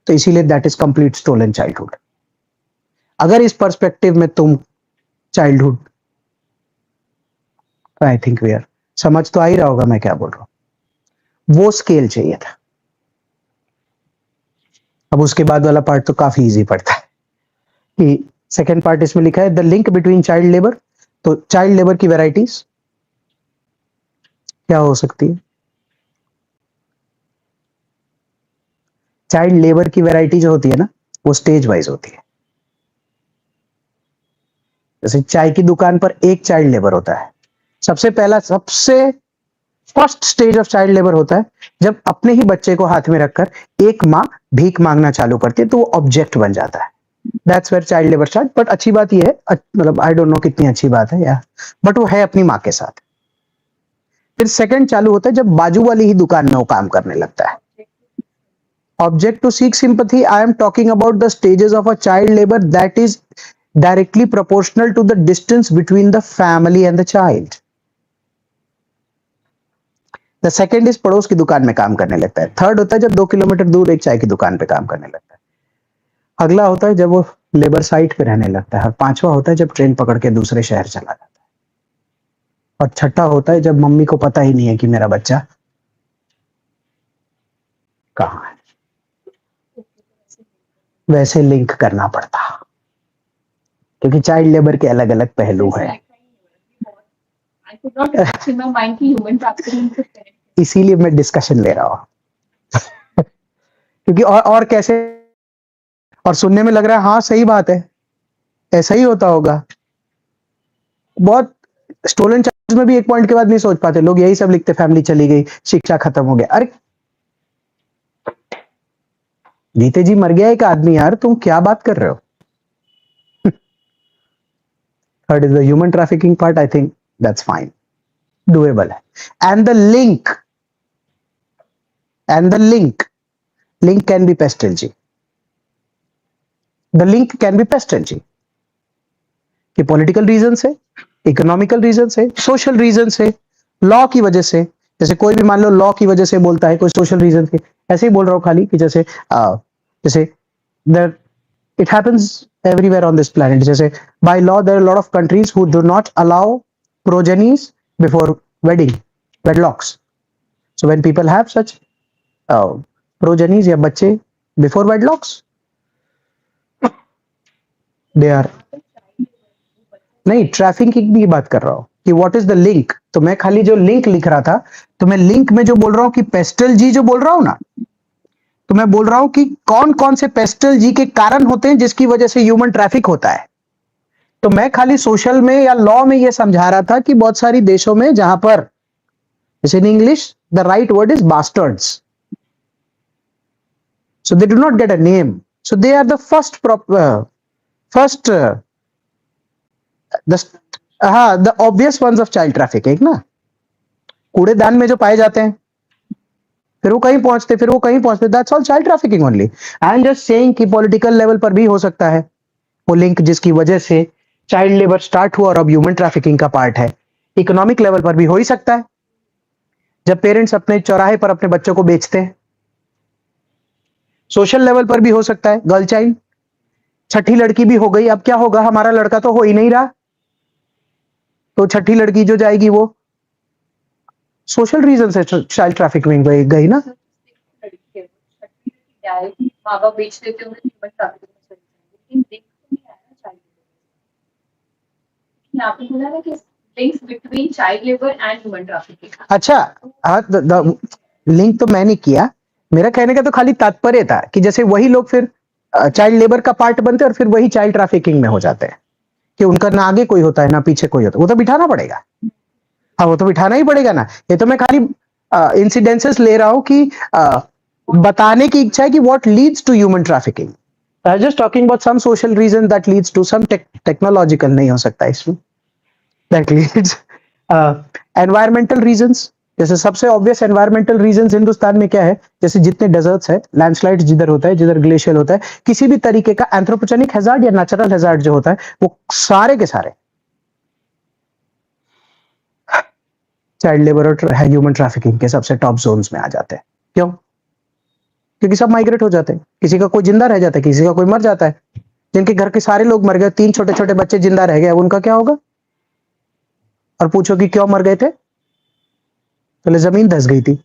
तो इसीलिए that is complete stolen childhood। अगर इस पर्सपेक्टिव में तुम childhood, I think we are, समझ तो आ ही रहा होगा मैं क्या बोल रहा हूं। वो स्केल चाहिए था। अब उसके बाद वाला पार्ट तो काफी इजी पड़ता है कि सेकेंड पार्ट इसमें लिखा है the link between child labour. तो चाइल्ड लेबर की वैरायटीज क्या हो सकती है? चाइल्ड लेबर की वैरायटी जो होती है ना, वो स्टेज वाइज होती है। जैसे चाय की दुकान पर एक चाइल्ड लेबर होता है, सबसे first stage of child labour होता है जब अपने ही बच्चे को हाथ में रखकर एक माँ भीख मांगना चालू करती है, तो वो ऑब्जेक्ट बन जाता है। That's where child labour start. But अच्छी बात ये है, मतलब आई डोंट नो कितनी अच्छी बात है या, बट वो है अपनी माँ के साथ। फिर सेकंड चालू होता है जब बाजू वाली ही दुकान में वो काम करने लगता है। Object to seek sympathy, I am talking about the stages of a child labor that is directly proportional to the distance between the family and the child. The second is पड़ोस की दुकान में काम करने लगता है। थर्ड होता है जब 2 किलोमीटर दूर एक चाय की दुकान पे काम करने लगता है। अगला होता है जब वो लेबर साइट पे रहने लगता है। और पांचवा होता है जब ट्रेन पकड़ के दूसरे शहर चला जाता है। और छठा होता है जब मम्मी को पता ही नहीं है कि मेरा बच्चा कहाँ है, वैसे लिंक करना पड़ता, क्योंकि चाइल्ड लेबर के अलग अलग पहलू है। I could not catch in my mind कि human trafficking से connect है। इसीलिए मैं डिस्कशन ले रहा हूं क्योंकि और कैसे, और सुनने में लग रहा है हाँ सही बात है, ऐसा ही होता होगा। बहुत स्टोलन चार्ज में भी एक पॉइंट के बाद नहीं सोच पाते लोग, यही सब लिखते, फैमिली चली गई, शिक्षा खत्म हो गया। अरे जीते जी मर गया एक आदमी यार, तुम क्या बात कर रहे हो। Third is the human trafficking part, I think that's fine, doable है। And the link can be PESTEL G, the link can be PESTEL G, कि पॉलिटिकल रीजन से, इकोनॉमिकल रीजन से, सोशल रीजन से, लॉ की वजह से। जैसे कोई भी मान लो लॉ की वजह से बोलता है, कोई सोशल रीजन से, ऐसे ही बोल रहा हूं खाली कि जैसे it happens everywhere on this planet. जैसे by law there are a lot of countries who do not allow progenies before wedlocks. So when people have such progenies या बच्चे before wedlocks, they are, नहीं trafficking की बात कर रहा हूं कि व्हाट इज द लिंक। तो मैं खाली जो लिंक लिख रहा था, तो मैं लिंक में जो बोल रहा हूं कि पेस्टल जी जो बोल रहा हूं ना, तो मैं बोल रहा हूं कि कौन कौन से पेस्टल जी के कारण होते हैं जिसकी वजह से ह्यूमन ट्रैफिक होता है। तो मैं खाली सोशल में या लॉ में ये समझा रहा था कि बहुत सारी देशों में जहां पर, जैसे in English the right word is bastards, so they do not get a name, so they are the the obvious ones of child trafficking ना। कूड़ेदान में जो पाए जाते हैं, फिर वो कहीं पहुंचते, that's all child trafficking only. I am just saying कि पॉलिटिकल लेवल पर भी हो सकता है वो लिंक जिसकी वजह से चाइल्ड लेबर स्टार्ट हुआ और अब ह्यूमन ट्रैफिकिंग का पार्ट है। इकोनॉमिक लेवल पर भी हो ही सकता है, जब पेरेंट्स अपने चौराहे पर अपने बच्चों को बेचते हैं। सोशल लेवल पर भी हो सकता है, गर्ल चाइल्ड, छठी लड़की भी हो गई, अब क्या होगा, हमारा लड़का तो हो ही नहीं रहा, तो छठी लड़की जो जाएगी वो सोशल रीजन से चाइल्ड ट्रैफिकिंग में गई ना। माँ बाप बेच देते होंगे ह्यूमन ट्रैफिकिंग में चले जाएंगे, लेकिन लिंक तो नहीं आया ना चाइल्ड लेबर। यहाँ पे बोला ना कि links between child labour and human trafficking. अच्छा, लिंक तो मैंने किया, मेरा कहने का तो खाली तात्पर्य था कि जैसे वही लोग फिर चाइल्ड लेबर का पार्ट बनते हैं और फिर वही चाइल्ड ट्रैफिकिंग में हो जाते हैं, कि उनका ना आगे कोई होता है ना पीछे कोई होता है, वो तो बिठाना पड़ेगा। हाँ, वो तो बिठाना ही पड़ेगा ना। ये तो मैं खाली इंसिडेंसेस ले रहा हूं कि बताने की इच्छा है कि what leads to human trafficking. I just talking about some social reason that leads to some, technological नहीं हो सकता इसमें, दैट लीड्स एनवायरमेंटल रीजंस। जैसे सबसे ऑब्वियस एनवायरमेंटल रीजंस हिंदुस्तान में क्या है, जैसे जितने डेजर्ट्स है, लैंडस्लाइड्स जिधर होता है, जिधर ग्लेशियर होता है, किसी भी तरीके का एंथ्रोपोजेनिक हैजार्ड या नेचुरल हैजार्ड जो होता है, वो सारे के सारे चाइल्ड लेबर और ह्यूमन ट्रैफिकिंग के सबसे टॉप जोन्स में आ जाते हैं। क्यों? क्योंकि सब माइग्रेट हो जाते हैं, किसी का कोई जिंदा रह जाता है, किसी का कोई मर जाता है। जिनके घर के सारे लोग मर गए, 3 छोटे छोटे बच्चे जिंदा रह गए, उनका क्या होगा? और पूछो कि क्यों मर गए थे, पहले जमीन धस गई थी।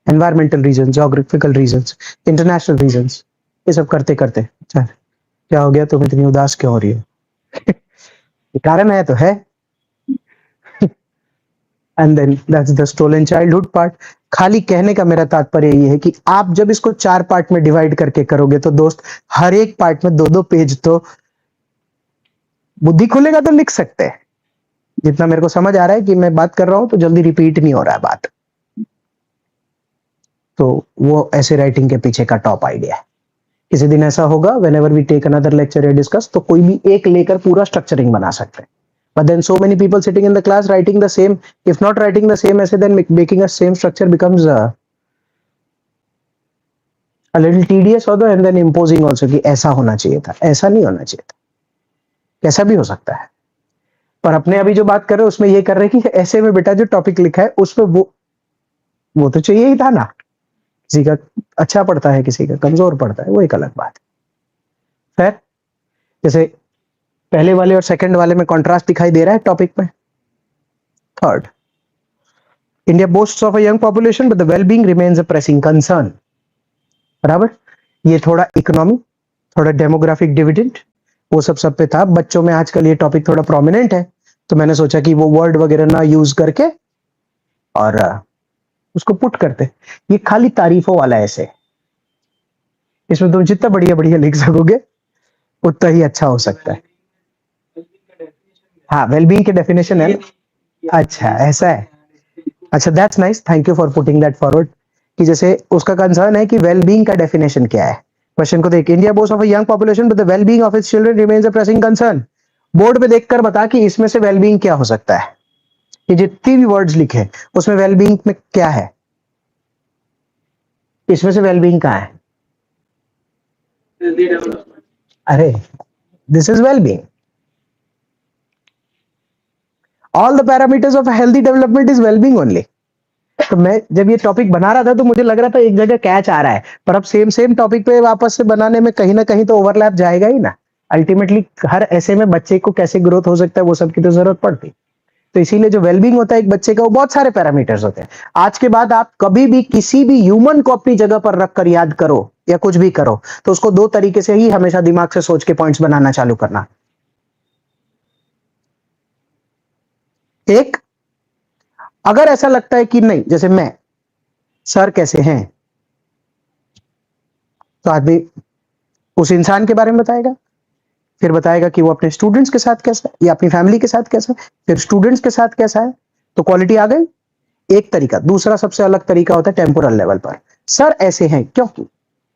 Environmental reason, geographical reasons, international reasons, ये सब करते करते चल, क्या हो गया, तुम इतनी उदास क्यों हो रही हो? कारण है तो है। And then that's the stolen childhood part. खाली कहने का मेरा तात्पर्य ये है कि आप जब इसको 4 पार्ट में डिवाइड करके करोगे तो दोस्त, हर एक पार्ट में 2-2 पेज तो बुद्धि खुलेगा तो लिख सकते हैं। जितना मेरे को समझ आ रहा है कि मैं बात कर रहा हूं तो जल्दी रिपीट नहीं हो रहा है बात, तो वो ऐसे राइटिंग के पीछे का टॉप आइडिया है। किसी दिन ऐसा होगा whenever we take another lecture या डिस्कस, तो कोई भी एक लेकर पूरा स्ट्रक्चरिंग बना सकते हैं। But then so many people sitting in the class writing the same, if not writing the same essay, then making a same structure becomes a little tedious also, and then imposing also कि ऐसा होना चाहिए था, ऐसा नहीं होना चाहिए था, कैसा भी हो सकता है। पर अपने अभी जो बात कर रहे हैं उसमें ये कर रहे हैं कि ऐसे में बेटा जो टॉपिक लिखा है उसमें वो तो चाहिए ही था ना। किसी का अच्छा पढ़ता है, किसी का कमजोर पढ़ता है, वो एक अलग बात है। फिर जैसे पहले वाले और सेकंड वाले में कंट्रास्ट दिखाई दे रहा है टॉपिक में। Third, India boasts of a young population but the wellbeing remains a pressing concern. बराबर, ये थोड़ा इकोनॉमी, थोड़ा डेमोग्राफिक डिविडेंड, वो सब पे था। बच्चों में आजकल ये टॉपिक थोड़ा प्रोमिनेंट है, तो मैंने सोचा कि वो वर्ड वगैरह ना यूज करके और उसको पुट करते। ये खाली तारीफों वाला ऐसे, इसमें तुम जितना बढ़िया बढ़िया लिख सकोगे उतना ही अच्छा हो सकता है। हाँ, वेलबींग की डेफिनेशन है। अच्छा, ऐसा है। अच्छा, that's nice, thank you for putting that forward. कि जैसे उसका कंसर्न है कि वेलबींग का डेफिनेशन क्या है। क्वेश्चन को देख, India boast of a young population but the wellbeing of its children remains a pressing concern. Board पे देखकर बता कि इसमें से वेलबींग क्या हो सकता है। ये जितनी भी वर्ड्स लिखे उसमें वेलबींग में क्या है, इसमें से वेलबींग कहाँ है? अरे, this is wellbeing. All the parameters of healthy development is wellbeing only. तो मैं जब ये टॉपिक बना रहा था तो मुझे लग रहा था एक जगह कैच आ रहा है, पर अब सेम टॉपिक पे वापस से बनाने में कहीं ना कहीं तो ओवरलैप जाएगा ही ना। अल्टीमेटली हर ऐसे में बच्चे को कैसे ग्रोथ हो सकता है वो सब की तो जरूरत पड़ती। तो इसीलिए जो वेलबींग होता है एक बच्चे का, वो बहुत सारे पैरामीटर्स होते हैं। आज के बाद आप कभी भी किसी भी ह्यूमन को अपनी जगह पर रखकर याद करो या कुछ भी करो तो उसको दो तरीके से ही हमेशा दिमाग से सोच के पॉइंट्स बनाना चालू करना। एक, अगर ऐसा लगता है कि नहीं, जैसे मैं, सर कैसे हैं, तो आदमी उस इंसान के बारे में बताएगा, फिर बताएगा कि वो अपने स्टूडेंट्स के साथ कैसा है या अपनी फैमिली के साथ कैसा है, फिर स्टूडेंट्स के साथ कैसा है। तो क्वालिटी आ गई, एक तरीका। दूसरा सबसे अलग तरीका होता है टेम्पोरल लेवल पर। सर ऐसे हैं क्योंकि,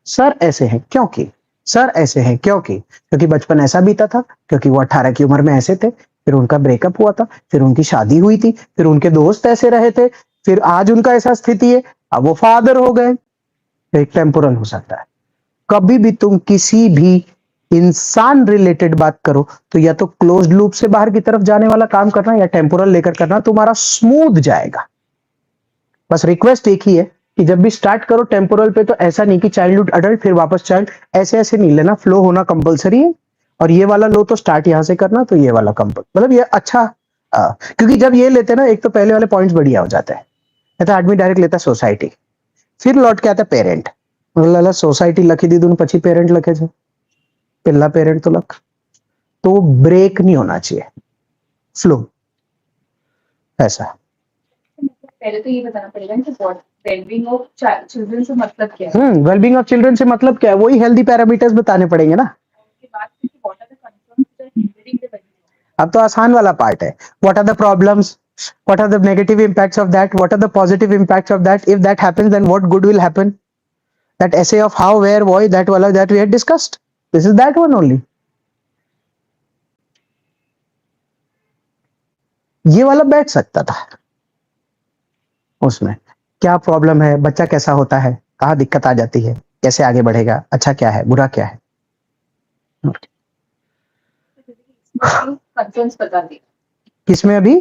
सर ऐसे हैं क्योंकि, सर ऐसे हैं क्योंकि बचपन ऐसा बीता था, क्योंकि वो 18 की उम्र में ऐसे थे, फिर उनका ब्रेकअप हुआ था, फिर उनकी शादी हुई थी, फिर उनके दोस्त ऐसे रहे थे, फिर आज उनका ऐसा स्थिति है, अब वो फादर हो गए। तो एक टेम्पोरल हो सकता है। कभी भी तुम किसी भी इंसान रिलेटेड बात करो तो या तो क्लोज्ड लूप से बाहर की तरफ जाने वाला काम करना या टेम्पोरल लेकर करना, तुम्हारा स्मूथ जाएगा। बस रिक्वेस्ट एक ही है कि जब भी स्टार्ट करो टेम्पोरल पे तो ऐसा नहीं कि चाइल्डहुड अडल्ट फिर वापस चाइल्ड, ऐसे ऐसे नहीं लेना। फ्लो होना कंपलसरी है, और ये वाला लो तो स्टार्ट यहां से करना, तो ये वाला मतलब ये अच्छा क्योंकि जब ये लेते ना एक तो पहले वाले पॉइंट्स बढ़िया हो जाते हैं। नहीं तो आदमी डायरेक्ट लेता सोसाइटी, फिर लौट के आता पेरेंट, मतलब सोसाइटी लखी दी दून पची पेरेंट लखे थे, पिल्ला पेरेंट तो लख, तो वो ब्रेक नहीं होना चाहिए फ्लो ऐसा। पहले तो ये बताना पड़ेगा कि व्हाट वेलबींग ऑफ चिल्ड्रन से मतलब क्या है। वेलबींग ऑफ चिल्ड्रन से मतलब क्या है, वही हेल्दी पैरामीटर्स बताने पड़ेंगे ना। उसके बाद फिर what are the concerns that hindering the wellbeing. अब तो आसान वाला पार्ट है, what are the problems, what are the negative impacts of that, what are the positive impacts of that, if that happens then what good will happen, that essay of how, where, why, that wala that we had discussed, this is that one only। ये वाला बैठ सकता था उसमें, क्या problem है, बच्चा कैसा होता है, कहाँ दिक्कत आ जाती है, कैसे आगे बढ़ेगा, अच्छा क्या है, बुरा क्या है। कंसर्न्स बता दिए किसमें अभी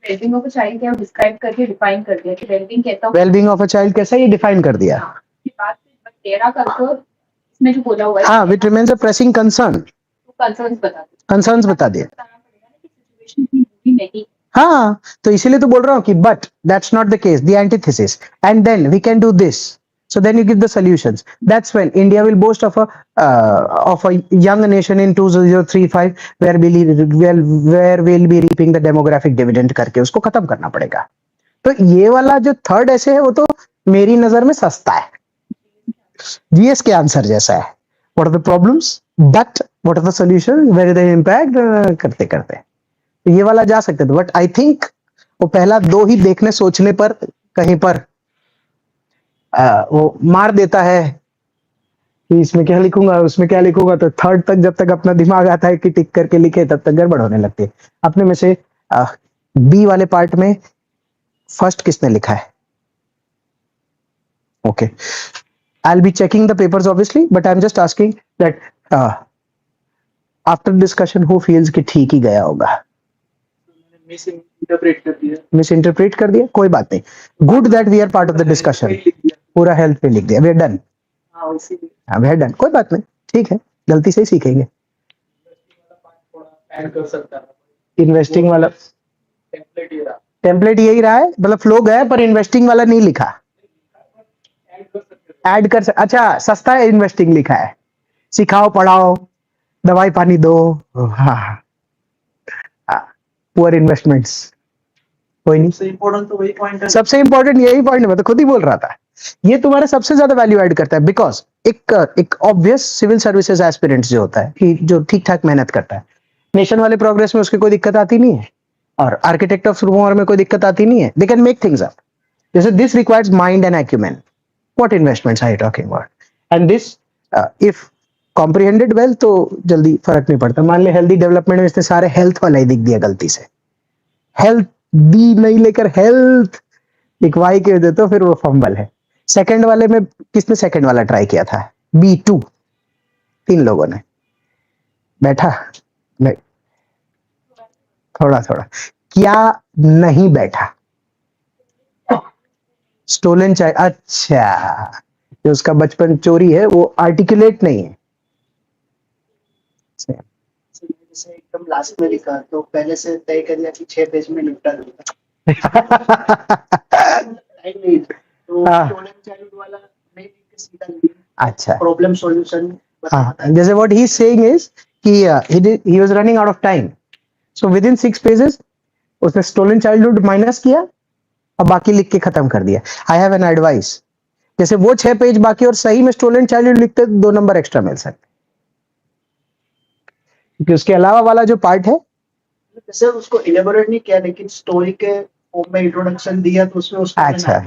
वेलबींग ऑफ अ चाइल्ड क्या डिस्क्राइब करके डिफाइन कर दिया कि वेलबींग कहता हूं, वेलबींग ऑफ अ चाइल्ड कैसा, ये डिफाइन कर दिया। उसके बाद फिर तेरा करके इसमें जो बोला हुआ है हाँ, which remains a pressing concern, तो कंसर्न्स बता दिए, कंसर्न्स बता दिए। बताना पड़ेगा ना कि सिचुएशन इतनी बुरी नहीं। हाँ, तो इसीलिए तो बोल रहा हूँ कि but that's not the case, the antithesis, and then we can do this, so then you give the solutions, that's when India will boast of a young nation in 2035 where we'll be reaping the demographic dividend करके उसको खत्म करना पड़ेगा। तो ये वाला जो third ऐसे है वो तो मेरी नजर में सस्ता है, जीएस के आंसर जैसा है, what are the problems, but what are the solution, where is the impact, करते करते तो ये वाला जा सकते थे, बट आई थिंक वो पहला दो ही देखने सोचने पर कहीं पर वो मार देता है कि इसमें क्या लिखूंगा उसमें क्या लिखूंगा, तो थर्ड तक जब तक अपना दिमाग आता है कि टिक करके लिखे तब तक गड़बड़ होने लगती है। अपने में से बी वाले पार्ट में फर्स्ट किसने लिखा है? Okay, I'll be checking the papers obviously, but I'm just asking that after discussion who feels कि ठीक ही गया होगा? मिस इंटरप्रेट कर दिया। मिस इंटरप्रेट कर दिया, कोई बात नहीं, good that we are part of the discussion. लिख दिया। पूरा हेल्थ पे लिख दिया, वी आर डन, हाँ इसीलिए वी आर डन, कोई बात नहीं, ठीक है, गलती से ही सीखेंगे। थोड़ा ऐड कर सकता है, इन्वेस्टिंग वाला टेम्पलेट ये रहा, टेम्पलेट यही रहा है, मतलब फ्लो गया पर इन्वेस्टिंग वाला नहीं लिखा। ऐड कर सकते हैं। ऐड कर अच्छा, सस्ता है इन्वेस्टिंग लिखा है, सिखाओ पढ़ाओ दवाई पानी दो, हाँ पुअर इन्वेस्टमेंट्स, कोई नहीं। सबसे इम्पोर्टेंट तो वही पॉइंट है। सबसे इंपॉर्टेंट यही पॉइंट मैं तो खुद ही बोल रहा था, ये तुम्हारे सबसे ज्यादा वैल्यू ऐड करता है, बिकॉज एक ऑब्वियस सिविल सर्विसेज एस्पिरेंट्स जो होता है कि जो ठीक ठाक मेहनत करता है, नेशन वाले प्रोग्रेस में उसकी कोई दिक्कत आती नहीं है, और आर्किटेक्ट ऑफ रिफॉर्म में कोई दिक्कत आती नहीं है, they can make things up. जैसे this requires mind and acumen, what investments are you talking about, and this if comprehended well तो जल्दी फर्क नहीं पड़ता। मान ले हेल्दी डेवलपमेंट में इसने सारे हेल्थ वाला ही दिख दिया गलती से, हेल्थ बी नहीं लेकर हेल्थ लिखवाई के दे तो फिर वो फंबल है। सेकंड वाले में किसने सेकंड वाला ट्राई किया था? B2, 3 लोगों ने बैठा नहीं, थोड़ा थोड़ा क्या नहीं बैठा, स्टोलन चाइल्ड, अच्छा जो उसका बचपन चोरी है वो आर्टिकुलेट नहीं है। जैसे एकदम लास्ट में लिखा तो पहले से तय कर लिया कि 6 पेज में निपटा दूंगा, टाइम नहीं था। तो हाँ। स्टोलन चाइल्ड वाला नहीं लिख के सीधा लिख अच्छा प्रॉब्लम सॉल्यूशन हाँ, जैसे what he is saying is कि he was running out of time, so within 6 pages उसने स्टोलन चाइल्डहुड माइनस किया और बाकी लिख के खत्म कर दिया। आई हैव एन एडवाइस, जैसे वो 6 पेज बाकी और सही में स्टोलन चाइल्डहुड लिखते तो 2 नंबर एक्स्ट्रा मिल सकते, क्योंकि उसके अलावा वाला जो पार्ट है जैसे उसको इलेबोरेट नहीं किया, लेकिन स्टोरी के फॉर्म में इंट्रोडक्शन दिया तो उसमें उसको अच्छा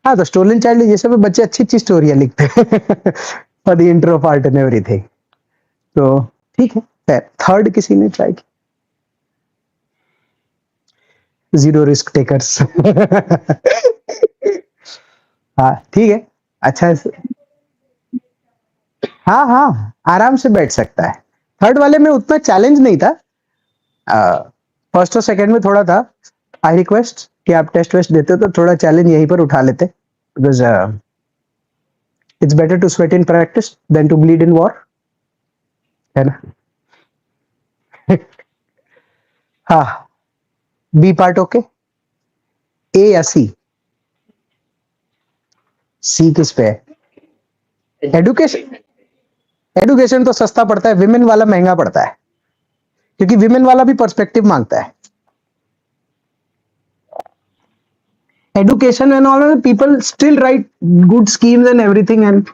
हाँ, तो स्टोलन चाइल्ड जैसे भी बच्चे अच्छी अच्छी स्टोरियां लिखते हैं for the intro part and everything, तो ठीक है। थर्ड किसी ने ट्राई किया? जीरो रिस्क टेकर्स हाँ ठीक है, अच्छा है। हाँ हाँ आराम से बैठ सकता है। थर्ड वाले में उतना चैलेंज नहीं था, फर्स्ट और सेकंड में थोड़ा था। आई रिक्वेस्ट कि आप टेस्ट वेस्ट देते तो थोड़ा चैलेंज यहीं पर उठा लेते, because it's better to sweat in practice than to bleed in war, है ना हाँ, बी पार्ट ओके, ए या सी? सी किस पे है? एडुकेशन, एडुकेशन तो सस्ता पड़ता है, विमेन वाला महंगा पड़ता है, क्योंकि विमेन वाला भी पर्सपेक्टिव मांगता है। Education and all, people still write good schemes and everything, and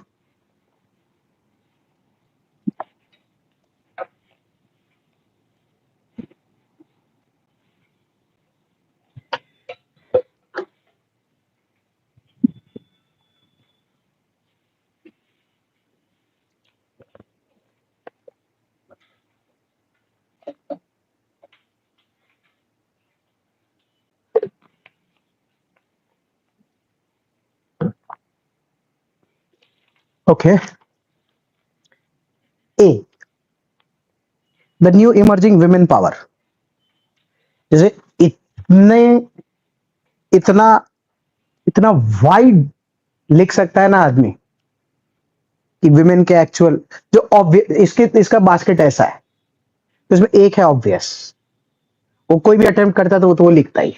okay. A, the new emerging women power. जैसे इतने इतना इतना वाइड लिख सकता है ना आदमी कि विमेन के एक्चुअल जो ऑब्वियस, इसका बास्केट ऐसा है, तो इसमें एक है ऑब्वियस, वो कोई भी अटेम्प्ट करता तो वो लिखता ही।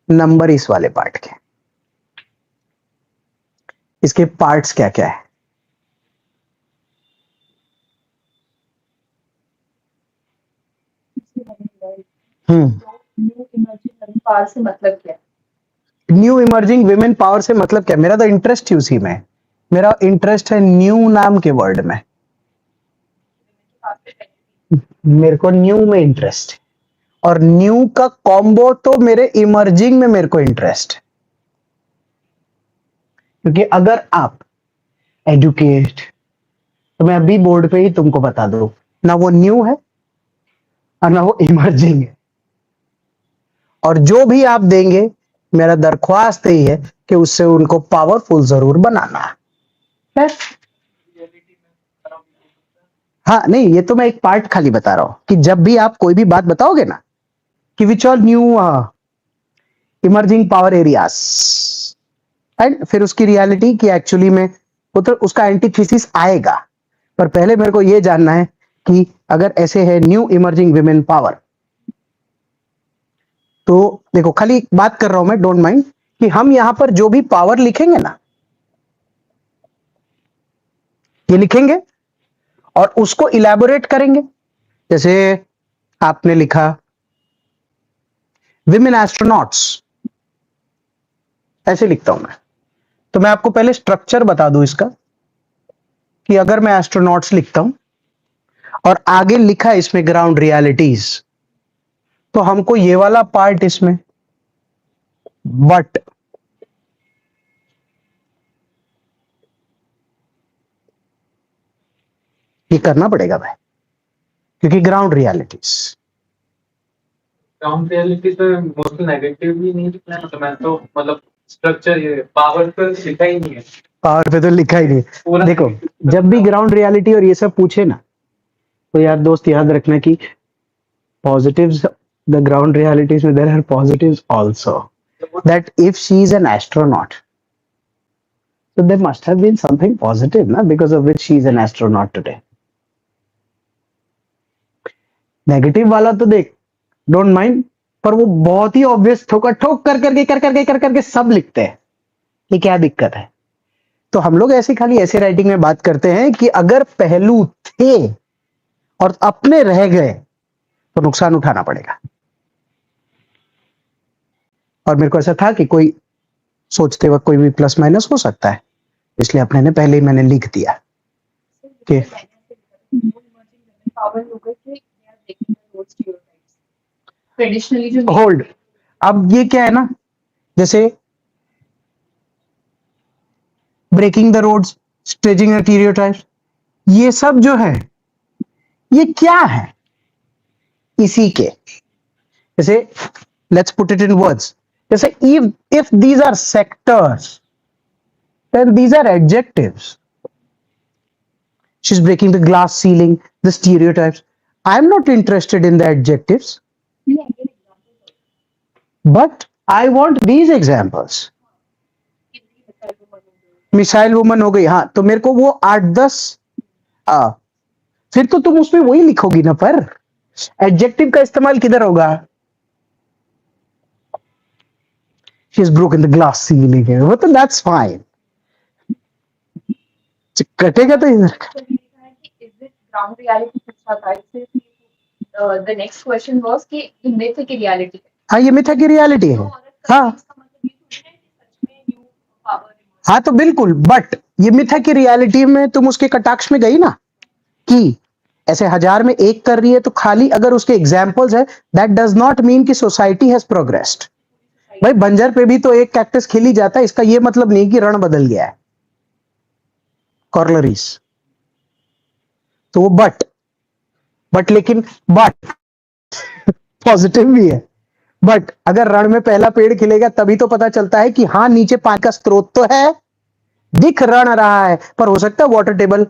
नंबर इस वाले पार्ट के, इसके पार्ट्स क्या क्या है? न्यू इमर्जिंग पावर से मतलब क्या है? न्यू इमर्जिंग विमेन पावर से मतलब क्या? मेरा तो इंटरेस्ट ही उसी में है। मेरा इंटरेस्ट है न्यू नाम के वर्ड में, मेरे को न्यू में इंटरेस्ट है, और न्यू का कॉम्बो तो मेरे इमर्जिंग में मेरे को इंटरेस्ट है। क्योंकि अगर आप एडुकेट, तो मैं अभी बोर्ड पे ही तुमको बता दूं, ना वो न्यू है और ना वो इमर्जिंग है, और जो भी आप देंगे मेरा दरख्वास्त यही है कि उससे उनको पावरफुल जरूर बनाना है। बस। हाँ नहीं, ये तो मैं एक पार्ट खाली बता रहा हूं कि जब भी आप कोई भी बात बताओगे ना कि which are new emerging power areas, and फिर उसकी रियलिटी की एक्चुअली में वो तो उसका एंटीथीसिस आएगा, पर पहले मेरे को ये जानना है कि अगर ऐसे है न्यू इमर्जिंग विमेन पावर, तो देखो खाली एक बात कर रहा हूं मैं, डोंट माइंड, कि हम यहां पर जो भी पावर लिखेंगे ना, ये लिखेंगे और उसको इलैबोरेट करेंगे। जैसे आपने लिखा विमेन एस्ट्रोनॉट्स, ऐसे लिखता हूं मैं, तो मैं आपको पहले स्ट्रक्चर बता दूं इसका, कि अगर मैं एस्ट्रोनॉट्स लिखता हूं और आगे लिखा इसमें ग्राउंड रियलिटीज, तो हमको ये वाला पार्ट इसमें बट ये करना पड़ेगा भाई, क्योंकि ग्राउंड रियलिटीज। ग्राउंड रियलिटी पे मोस्टली नेगेटिव भी नहीं लिखना है, तो मैं तो मतलब स्ट्रक्चर ये पावर पे लिखा ही नहीं है पावर पे तो लिखा ही नहीं। पूरा। देखो जब भी ग्राउंड रियलिटी और ये सब पूछे ना, तो यार दोस्त याद रखना कि पॉजिटिव्स, द ग्राउंड रियलिटीज में there are positives also, that if she is an astronaut, so there must have been something positive na, because of which she is an astronaut today. Negative वाला तो देख, don't mind, पर वो बहुत ही obvious ठोकर ठोक कर करके सब लिखते हैं, ये क्या दिक्कत है? तो हम लोग ऐसे खाली ऐसे राइटिंग में बात करते हैं कि अगर पहलू थे और अपने रह गए तो नुकसान उठाना पड़ेगा। और मेरे को ऐसा था कि कोई सोचते वक्त कोई भी प्लस माइनस हो सकता है, इसलिए अपने ने पहले ही मैंने लिख दिया कि ट्रेडिशनली जो होल्ड। अब ये क्या है ना, जैसे breaking the roads, staging stereotypes, ये सब जो है ये क्या है इसी के, जैसे let's put it in words, जैसे if these are sectors then these are adjectives. She's breaking the glass ceiling, the stereotypes. I'm not interested in the adjectives, but I want these examples. Missile woman हो गई, हाँ, तो मेरे को वो 8-10 फिर तो तुम उसमें वही लिखोगी ना, पर एडजेक्टिव का इस्तेमाल किधर होगा? She's broken the glass ceiling, वो तो that's fine, कटेगा तो इधर का। ग्राउंड रियलिटी पूछा था इससे, द नेक्स्ट क्वेश्चन वाज कि मिथ की रियलिटी है। हाँ ये मिथ की रियलिटी है, हाँ हाँ तो बिल्कुल, बट ये मिथ की रियलिटी में तुम उसके कटाक्ष में गई ना कि ऐसे 1000 में एक कर रही है, तो खाली अगर उसके एग्जाम्पल्स है, दैट डज नॉट मीन कि सोसाइटी हैज प्रोग्रेस्ड। भाई बंजर पे भी तो एक कैक्टस खिल ही जाता है, इसका ये मतलब नहीं कि रण बदल गया है, कॉर्लरीज। तो वो बट लेकिन बट पॉजिटिव भी है, बट अगर रण में पहला पेड़ खिलेगा तभी तो पता चलता है कि हाँ नीचे पानी का स्रोत तो है, दिख रण रहा है, पर हो सकता है वाटर टेबल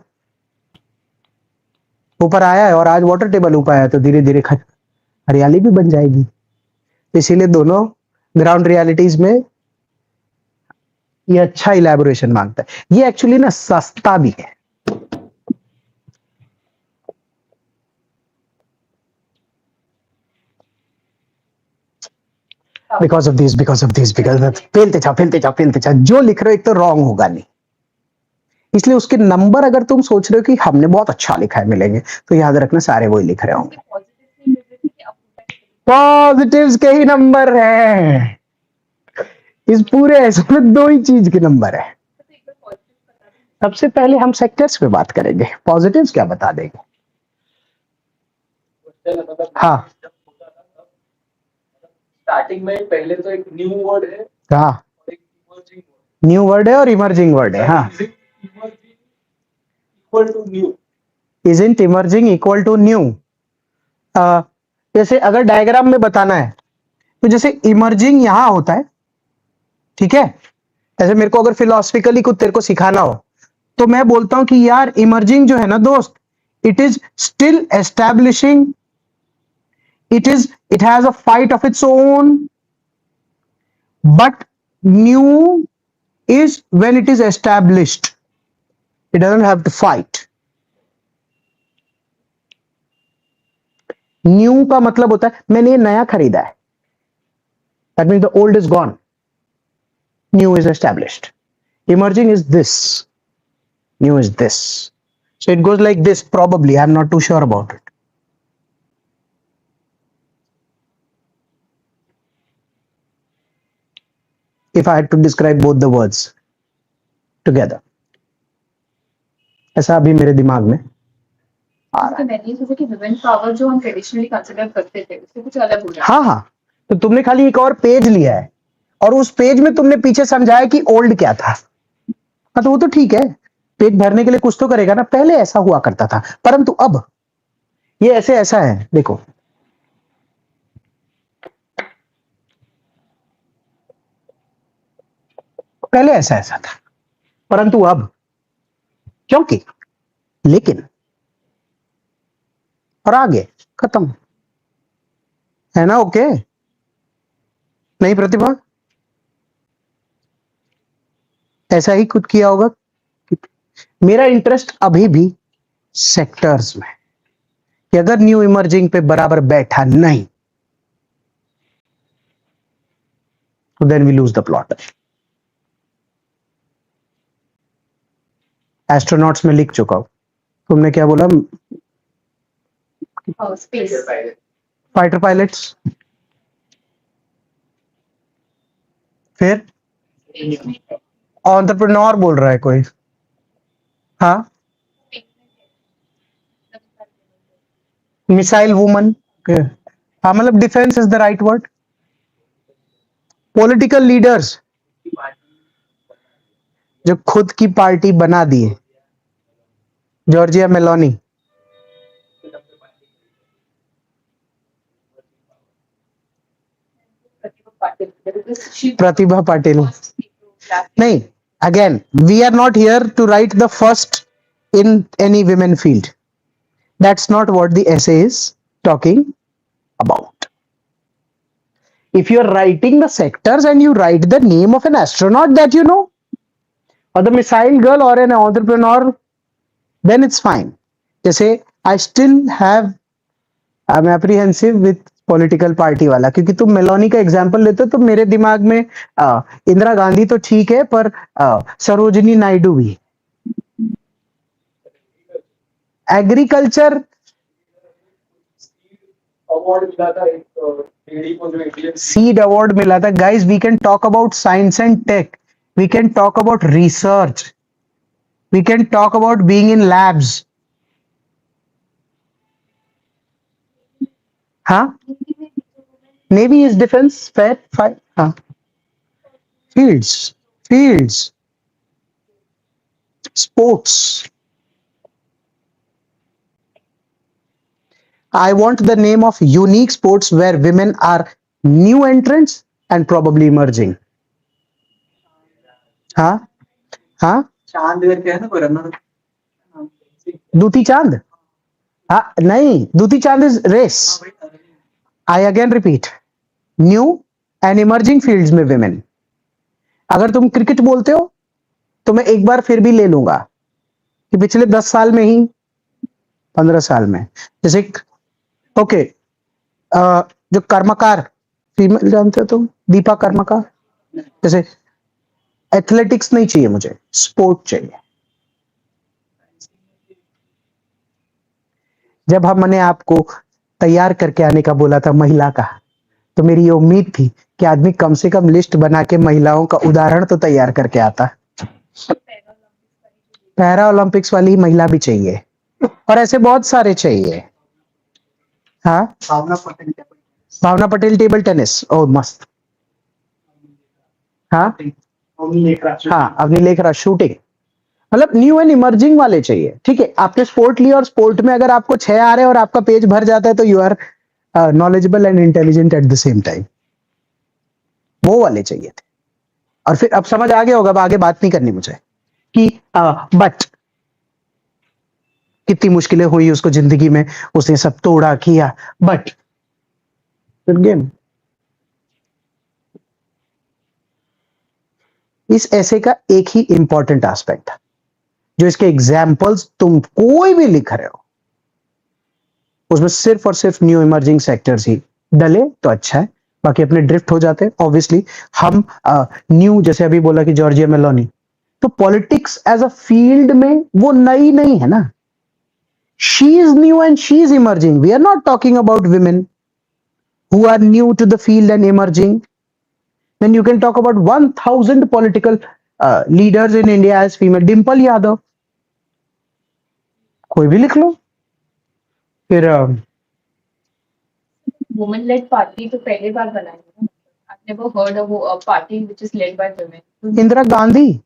ऊपर आया है और आज वाटर टेबल ऊपर आया तो धीरे धीरे हरियाली भी बन जाएगी। इसीलिए दोनों ग्राउंड रियलिटीज में ये अच्छा इलैबोरेशन मांगता है। ये एक्चुअली ना सस्ता भी है, बिकॉज ऑफ दिस फैलते जाओ, जो लिख रहे हो एक तो रॉन्ग होगा नहीं, इसलिए उसके नंबर अगर तुम सोच रहे हो कि हमने बहुत अच्छा लिखा है मिलेंगे, तो याद रखना सारे वही लिख रहे होंगे। पॉजिटिव्स के ही नंबर है, इस पूरे ऐसे में 2 ही चीज के नंबर है। सबसे पहले हम सेक्टर्स पे बात करेंगे, पॉजिटिव्स क्या बता देंगे। हाँ स्टार्टिंग में पहले तो एक न्यू वर्ड है, हाँ, एक इमर्जिंग न्यू वर्ड है और इमर्जिंग वर्ड है। हाँ, equal to new. Isn't emerging equal to new. जैसे अगर डायग्राम में बताना है तो जैसे इमर्जिंग यहां होता है, ठीक है। ऐसे मेरे को अगर फिलोसफिकली कुछ तेरे को सिखाना हो तो मैं बोलता हूं कि यार इमर्जिंग जो है ना दोस्त, it is still establishing, it has a fight of its own, but new is when it is established, it doesn't have to fight. New का मतलब होता है मैंने ये नया खरीदा है, that means the old is gone, new is established. Emerging is this, new is this, so it goes like this probably, I'm not too sure about it. If I had to describe both the words together, ऐसा अभी मेरे दिमाग में आ रहा है। तो मैंने ये सोचा कि विमेन पावर जो हम ट्रेडिशनली कंसिडर करते थे उससे कुछ अलग हो रहा है। हाँ हाँ, तो तुमने खाली एक और पेज लिया है और उस पेज में तुमने पीछे समझाया कि ओल्ड क्या था। हाँ तो वो तो ठीक है, पेट भरने के लिए कुछ तो करेगा ना, पहले ऐसा हुआ करता था परंतु अब ये ऐसे ऐसा है। देखो पहले ऐसा ऐसा था परंतु अब, क्योंकि, लेकिन और आगे खत्म है ना। ओके नहीं प्रतिभा, ऐसा ही कुछ किया होगा। मेरा इंटरेस्ट अभी भी सेक्टर्स में, कि अगर न्यू इमर्जिंग पे बराबर बैठा नहीं तो then we lose the plot. Astronauts में लिख चुका हूं, तुमने क्या बोला? स्पेस फाइटर पायलट्स, फिर एंटरप्रेन्योर बोल रहा है कोई। हाँ, मिसाइल वुमन, हाँ मतलब defence is the right word. Political leaders जो खुद की पार्टी बना दिए, जॉर्जिया मेलोनी, प्रतिभा पाटिल। नहीं, again we are not here to write the first in any women field, that's not what the essay is talking about. If you are writing the sectors and you write the name of an astronaut that you know, or the missile girl or an entrepreneur, then it's fine. जैसे I still have, I'm apprehensive with political party वाला, क्योंकि तुम Meloni का example लेते हो तो मेरे दिमाग में इंदिरा गांधी तो ठीक है पर सरोजिनी नायडू भी। एग्रीकल्चर अवार्ड मिला था एक लेडी को जो इंडियन सीड अवार्ड मिला था। Guys we can talk about science and tech, we can talk about research, we can talk about being in labs. हाँ, navy is defence, fair fight. हाँ, fields sports. I want the name of unique sports where women are new entrants and probably emerging. हाँ हाँ, चांद करके है ना कोई runner, दूती चांद। हाँ नहीं, Duti Chand is race. I again repeat, new and emerging fields में women। अगर तुम क्रिकेट बोलते हो तो मैं एक बार फिर भी ले लूंगा कि पिछले 10 साल में ही, 15 साल में, जैसे ओके जो कर्मकार फीमेल जानते हो तुम, दीपा कर्मकार, जैसे एथलेटिक्स नहीं चाहिए मुझे, स्पोर्ट चाहिए। जब हमने आपको तैयार करके आने का बोला था महिला का, तो मेरी ये उम्मीद थी कि आदमी कम से कम लिस्ट बना के महिलाओं का उदाहरण तो तैयार करके आता। पैरा ओलंपिक्स वाली महिला भी चाहिए और ऐसे बहुत सारे चाहिए. हाँ, भावना पटेल क्या भावना पटेल टेबल टेनिस, ओ मस्त. हाँ हाँ, अग्निलेख राज शूटिंग. मतलब न्यू एंड इमर्जिंग वाले चाहिए. ठीक है, आपने स्पोर्ट लिया और स्पोर्ट में अगर आपको 6 आ रहे हैं और आपका पेज भर जाता है तो you are knowledgeable and intelligent at the same time. वो वाले चाहिए थे. और फिर अब समझ आ गया होगा, अब आगे बात नहीं करनी मुझे कि बट कितनी मुश्किलें हुई उसको जिंदगी में, उसने सब तोड़ा किया, बट गेम. इस ऐसे का एक ही इंपॉर्टेंट एस्पेक्ट है, जो इसके एग्जाम्पल्स तुम कोई भी लिख रहे हो उसमें सिर्फ और सिर्फ न्यू इमर्जिंग सेक्टर्स ही डले तो अच्छा है, बाकी अपने ड्रिफ्ट हो जाते हैं. ऑब्वियसली हम न्यू, जैसे अभी बोला कि जॉर्जिया मेलोनी, तो पॉलिटिक्स एज अ फील्ड में वो नई नहीं है ना. She is new and she is emerging. We are not talking about women who are new to the field and emerging. Then you can talk about 1000 political leaders in India as female. Dimple Yadav, कोई भी लिख लो. फिर women lead party तो पहले बार बनाई है ना. I've never heard of a party which is led by women. Indira Gandhi,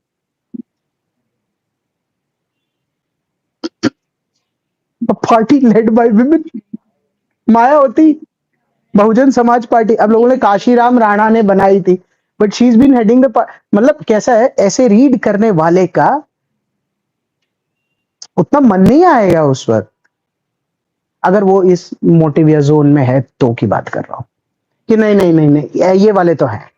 party led by women. Mayawati, Bahujan Samaj Party, अब लोगों ने काशीराम राणा ने बनाई थी, but she is been heading the. मतलब कैसा है, ऐसे रीड करने वाले का उतना मन नहीं आएगा उस वक्त, अगर वो इस मोटिव या जोन में है तो की बात कर रहा हूं कि नहीं नहीं नहीं नहीं ये वाले तो हैं.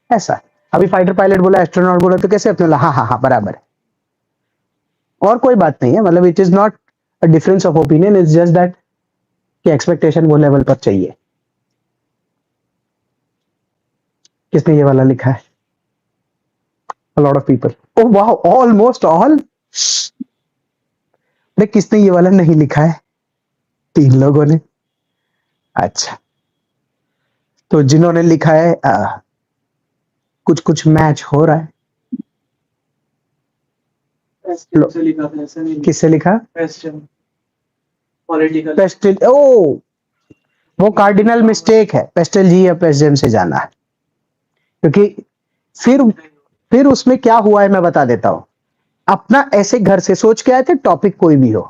ऐसा अभी फाइटर पायलट बोला, एस्ट्रोनॉट बोला, तो कैसे अपने बोला हाँ हाँ हाँ बराबर है. और कोई बात नहीं है, मतलब it is not a difference of opinion, it's just that कि एक्सपेक्टेशन वो लेवल पर चाहिए. किसने ये वाला लिखा है? A lot of people. Oh wow, almost all. अरे किसने ये वाला नहीं लिखा है? 3 लोगों ने. अच्छा, तो जिन्होंने लिखा है कुछ कुछ मैच हो रहा है. से लिखा था, ऐसा नहीं. किससे लिखा? Question political. पेस्टल. ओ, वो कार्डिनल मिस्टेक है. पेस्टल जी या पेस्टल से जाना है, क्योंकि फिर उसमें क्या हुआ है मैं बता देता हूं. अपना ऐसे घर से सोच के आए थे, टॉपिक कोई भी हो,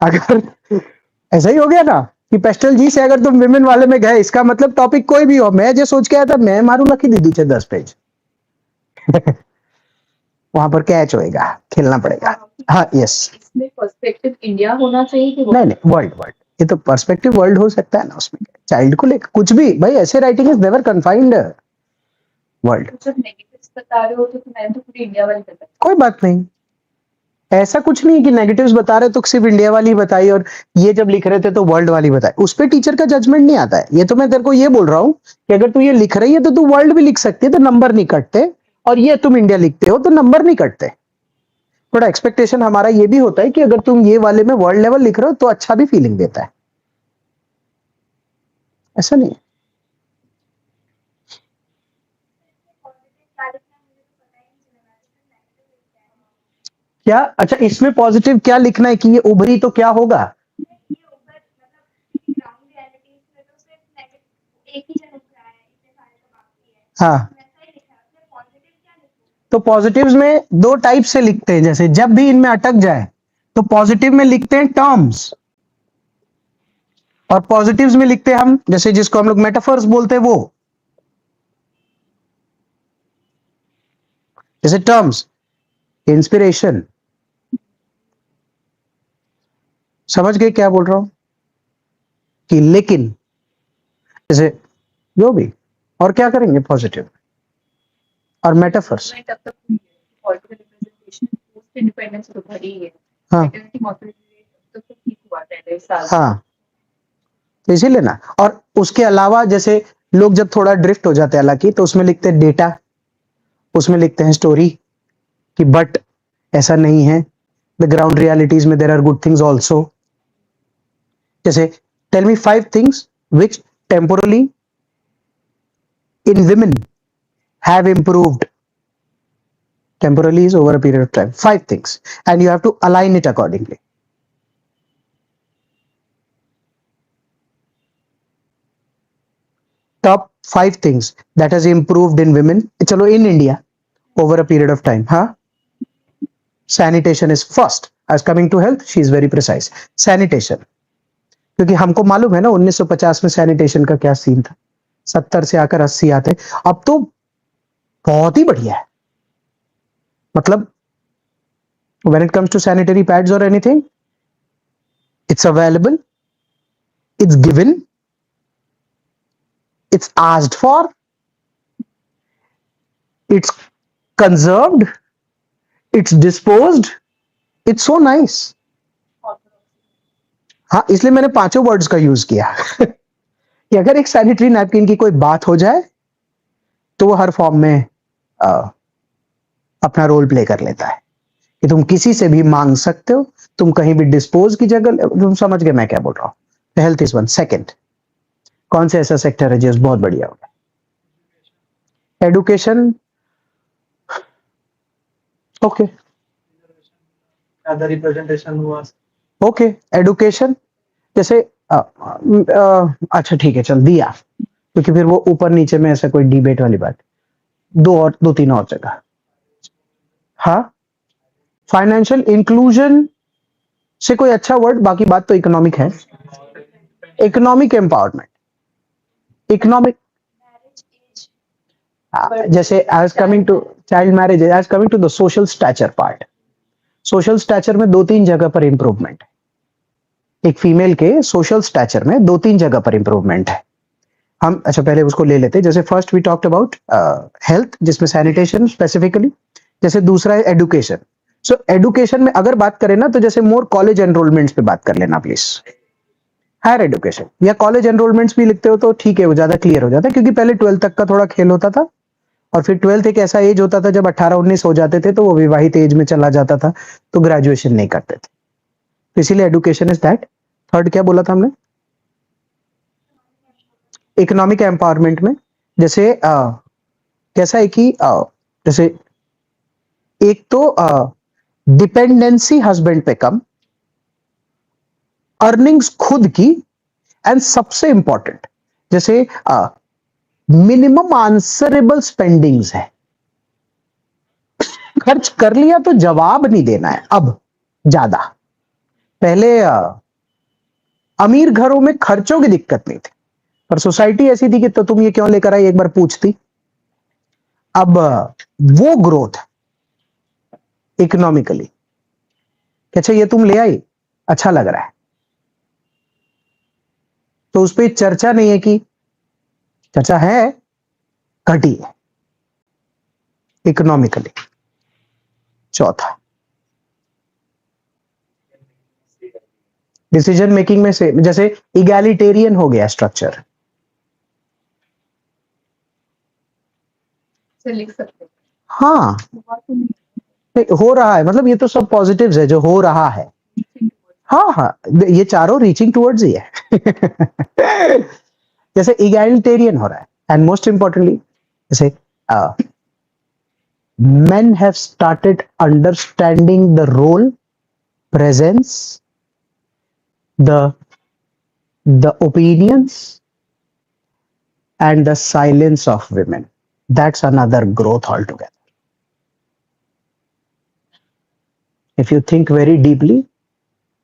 अगर ऐसा ही हो गया ना कि पेस्टल जी से अगर तुम विमेन वाले में गए, इसका मतलब टॉपिक कोई भी हो. मैं जो सोच के आया था, मैं मारू लकी दीदी से 10 पेज. वहां पर कैच होएगा, खेलना पड़ेगा. हाँ यस. इसमें पर्सपेक्टिव इंडिया होना चाहिए कि नहीं नहीं, वर्ल्ड वर्ल्ड, ये तो पर्सपेक्टिव वर्ल्ड हो सकता है ना. उसमें चाइल्ड को लेकर कुछ भी, भाई ऐसे writing is never confined world. जब नेगेटिव्स बता रहे हो तो मैंने तो पूरी इंडिया वाली बताई. कोई बात नहीं, ऐसा कुछ नहीं है कि नेगेटिव्स बता रहे तो सिर्फ इंडिया वाली बताई, और ये जब लिख रहे थे तो वर्ल्ड वाली बताई. उस पे टीचर का जजमेंट नहीं आता है. ये तो मैं तेरे को ये बोल रहा हूँ कि अगर तू ये लिख रही है तो तू वर्ल्ड भी लिख सकती है, तो नंबर नहीं कटते. और ये तुम इंडिया लिखते हो तो नंबर नहीं कटते. थोड़ा एक्सपेक्टेशन हमारा ये भी होता है कि अगर तुम ये वाले में वर्ल्ड लेवल लिख रहे हो तो अच्छा भी फीलिंग देता है. ऐसा नहीं है. क्या? अच्छा, इसमें पॉजिटिव क्या लिखना है कि ये उभरी तो क्या होगा? हाँ, तो पॉजिटिव्स में 2 टाइप से लिखते हैं. जैसे जब भी इनमें अटक जाए तो पॉजिटिव में लिखते हैं टर्म्स, और पॉजिटिव्स में लिखते हैं हम, जैसे जिसको हम लोग मेटाफर्स बोलते हैं, वो जैसे टर्म्स, इंस्पिरेशन. समझ गए क्या बोल रहा हूं? कि लेकिन जैसे जो भी, और क्या करेंगे पॉजिटिव और मेटाफर्स. तब तक पॉलिटिकल रिप्रेजेंटेशन पोस्ट इंडिपेंडेंस तो भरी है. हाँ मैटरनिटी मॉर्टेलिटी रेट तब तक ठीक हुआ था पहले साल. हाँ, तो इसीलिए ना. और उसके अलावा जैसे लोग जब थोड़ा ड्रिफ्ट हो जाते हैं हालांकि, तो उसमें लिखते हैं डेटा, उसमें लिखते हैं स्टोरी, कि बट ऐसा नहीं है, द ग्राउंड रियलिटीज में there are good things also. जैसे tell me 5 things which temporally in women have improved Temporally is over a period of time. 5 things, and you have to align it accordingly. Top 5 things that has improved in women, chalo, in India over a period of time. Huh? Sanitation is first. As coming to health, she is very precise. Sanitation, क्योंकि हमको मालूम है ना 1950 में sanitation का क्या scene था, 70 से आकर 80 आते, अब तो बहुत ही बढ़िया है. मतलब when it comes to sanitary pads or anything, it's available, it's given, it's asked for, it's conserved, it's disposed, it's so nice. हाँ, इसलिए मैंने पांचों वर्ड्स का यूज किया कि अगर एक सैनिटरी नैपकिन की कोई बात हो जाए तो वो हर फॉर्म में अपना रोल प्ले कर लेता है कि तुम किसी से भी मांग सकते हो, तुम कहीं भी डिस्पोज की जगह, तुम समझ गए मैं क्या बोल रहा हूँ. Health is one. सेकंड, कौन से ऐसा सेक्टर है जो बहुत बढ़िया होगा? एडुकेशन. ओके other representation हुआ. ओके, एडुकेशन जैसे अच्छा ठीक है, चल दिया, क्योंकि फिर वो ऊपर नीचे में ऐसा कोई डिबेट वाली बात. दो तीन और जगह. हाँ, फाइनेंशियल इंक्लूजन से कोई अच्छा वर्ड, बाकी बात तो इकोनॉमिक है. इकोनॉमिक एम्पावरमेंट, इकोनॉमिक, जैसे as coming to child marriage, as coming to the social stature part. Social stature में 2-3 जगह पर इंप्रूवमेंट है. एक फीमेल के सोशल स्टैचर में 2-3 जगह पर इंप्रूवमेंट है. हम अच्छा पहले उसको ले लेते हैं. जैसे first we talked about health, जिसमें सैनिटेशन स्पेसिफिकली. जैसे दूसरा है एडुकेशन. सो एडुकेशन में अगर बात करें ना, तो जैसे मोर कॉलेज एनरोलमेंट्स पे बात कर लेना प्लीज. हायर एडुकेशन या कॉलेज एनरोलमेंट्स भी लिखते हो तो ठीक है, वो ज्यादा क्लियर हो जाता है, क्योंकि पहले 12th तक का थोड़ा खेल होता था, और फिर 12th एक ऐसा एज होता था जब 18-19 हो जाते थे तो वो विवाहित एज में चला जाता था, तो ग्रेजुएशन नहीं करते थे. तो इसीलिए एडुकेशन इज दैट. थर्ड क्या बोला था हमने? इकोनॉमिक एम्पावरमेंट में जैसे कैसा है कि जैसे एक तो डिपेंडेंसी हस्बैंड पे कम, अर्निंग्स खुद की, एंड सबसे इंपॉर्टेंट जैसे मिनिमम आंसरेबल स्पेंडिंग्स है. खर्च कर लिया तो जवाब नहीं देना है अब ज्यादा. पहले अमीर घरों में खर्चों की दिक्कत नहीं थी, पर सोसाइटी ऐसी थी कि तो तुम ये क्यों लेकर आई, एक बार पूछती. अब वो ग्रोथ इकोनॉमिकली, अच्छा ये तुम ले आई, अच्छा लग रहा है, तो उस पर चर्चा नहीं है कि चर्चा है, घटी है इकोनॉमिकली. चौथा, डिसीजन मेकिंग में से जैसे इगैलिटेरियन हो गया स्ट्रक्चर. से लिख सकते हैं. हाँ, बहुत तो नहीं. नहीं, हो रहा है, मतलब ये तो सब पॉजिटिव्स है जो हो रहा है. हाँ हाँ, ये चारों रीचिंग टुवर्ड्स ही है. जैसे इगैलिटेरियन हो रहा है, एंड मोस्ट इंपॉर्टेंटली जैसे men have started understanding the role, presence, the opinions and the silence of women. That's another growth altogether. If you think very deeply,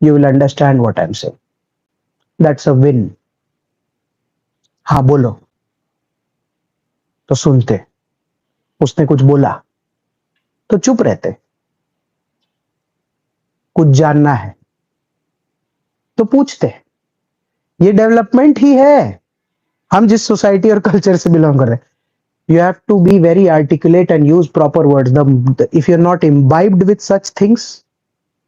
you will understand what I'm saying. That's a win. हाँ बोलो तो सुनते, उसने कुछ बोला तो चुप रहते, कुछ जानना है तो पूछते. ये डेवलपमेंट ही है, हम जिस सोसाइटी और कल्चर से बिलोंग कर रहे हैं. You have to be very articulate and use proper words. If you're not imbibed with such things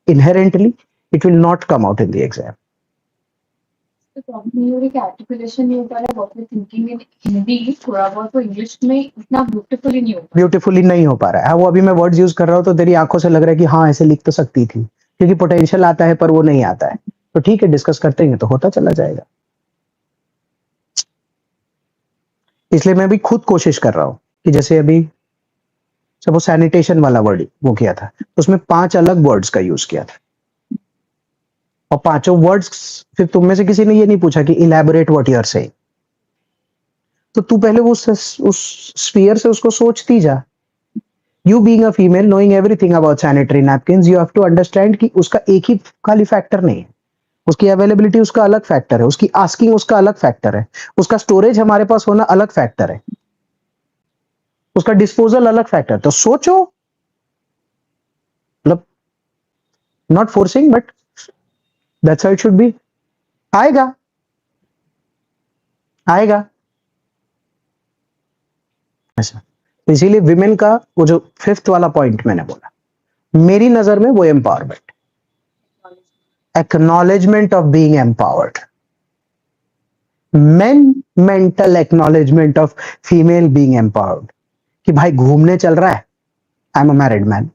inherently, it will not come out in the exam. तो प्रॉब्लम ये हो रही है कि आर्टिकुलेशन नहीं हो पा रहा है. What we thinking in Hindi थोड़ा बहुत, तो इंग्लिश में इतना ब्यूटीफुली नहीं हो पा ब्यूटीफुली नहीं हो पा रहा है. वो अभी मैं वर्ड्स यूज कर रहा हूँ तो तेरी आंखों से लग रहा है कि हाँ ऐसे लिख तो सकती थी, क्योंकि पोटेंशियल आता है पर वो नहीं आता है. तो ठीक है, डिस्कस करते हैं तो होता चला जाएगा. इसलिए मैं भी खुद कोशिश कर रहा हूं कि जैसे अभी सब वो सैनिटेशन वाला वर्ड वो किया था, उसमें 5 अलग वर्ड्स का यूज किया था, और पांचों वर्ड्स फिर तुम में से किसी ने ये नहीं पूछा कि elaborate what you are saying. तो तू पहले वो उस स्फीयर से उसको सोचती जा। You being a female knowing everything about sanitary napkins, you have to understand कि उसका एक ही खाली फैक्टर नहीं है, उसकी अवेलेबिलिटी उसका अलग फैक्टर है, उसकी आस्किंग उसका अलग फैक्टर है, उसका स्टोरेज हमारे पास होना अलग फैक्टर है, उसका डिस्पोजल अलग फैक्टर। तो सोचो, मतलब not forcing but that's how it should be. आएगा आएगा ऐसा। तो इसीलिए विमेन का वो जो 5th वाला पॉइंट मैंने बोला, मेरी नजर में वो empowerment, acknowledgement of being empowered, mental acknowledgement of female being empowered, कि भाई घूमने चल रहा है, I am a married man,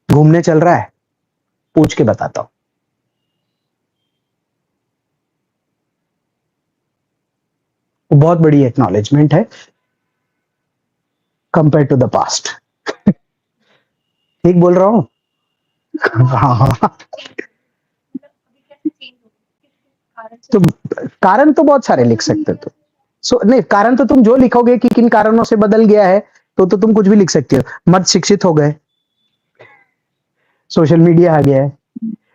घूमने चल रहा है, पूछ के बताता हूं। वो बहुत बड़ी एक्नॉलेजमेंट है कंपेयर टू द पास्ट। ठीक बोल रहा हूं? हाँ। तो कारण तो बहुत सारे लिख सकते हो सो नहीं, कारण तो तुम जो लिखोगे कि किन कारणों से बदल गया है, तो तुम कुछ भी लिख सकते हो। मर्द शिक्षित हो गए, सोशल मीडिया आ गया है,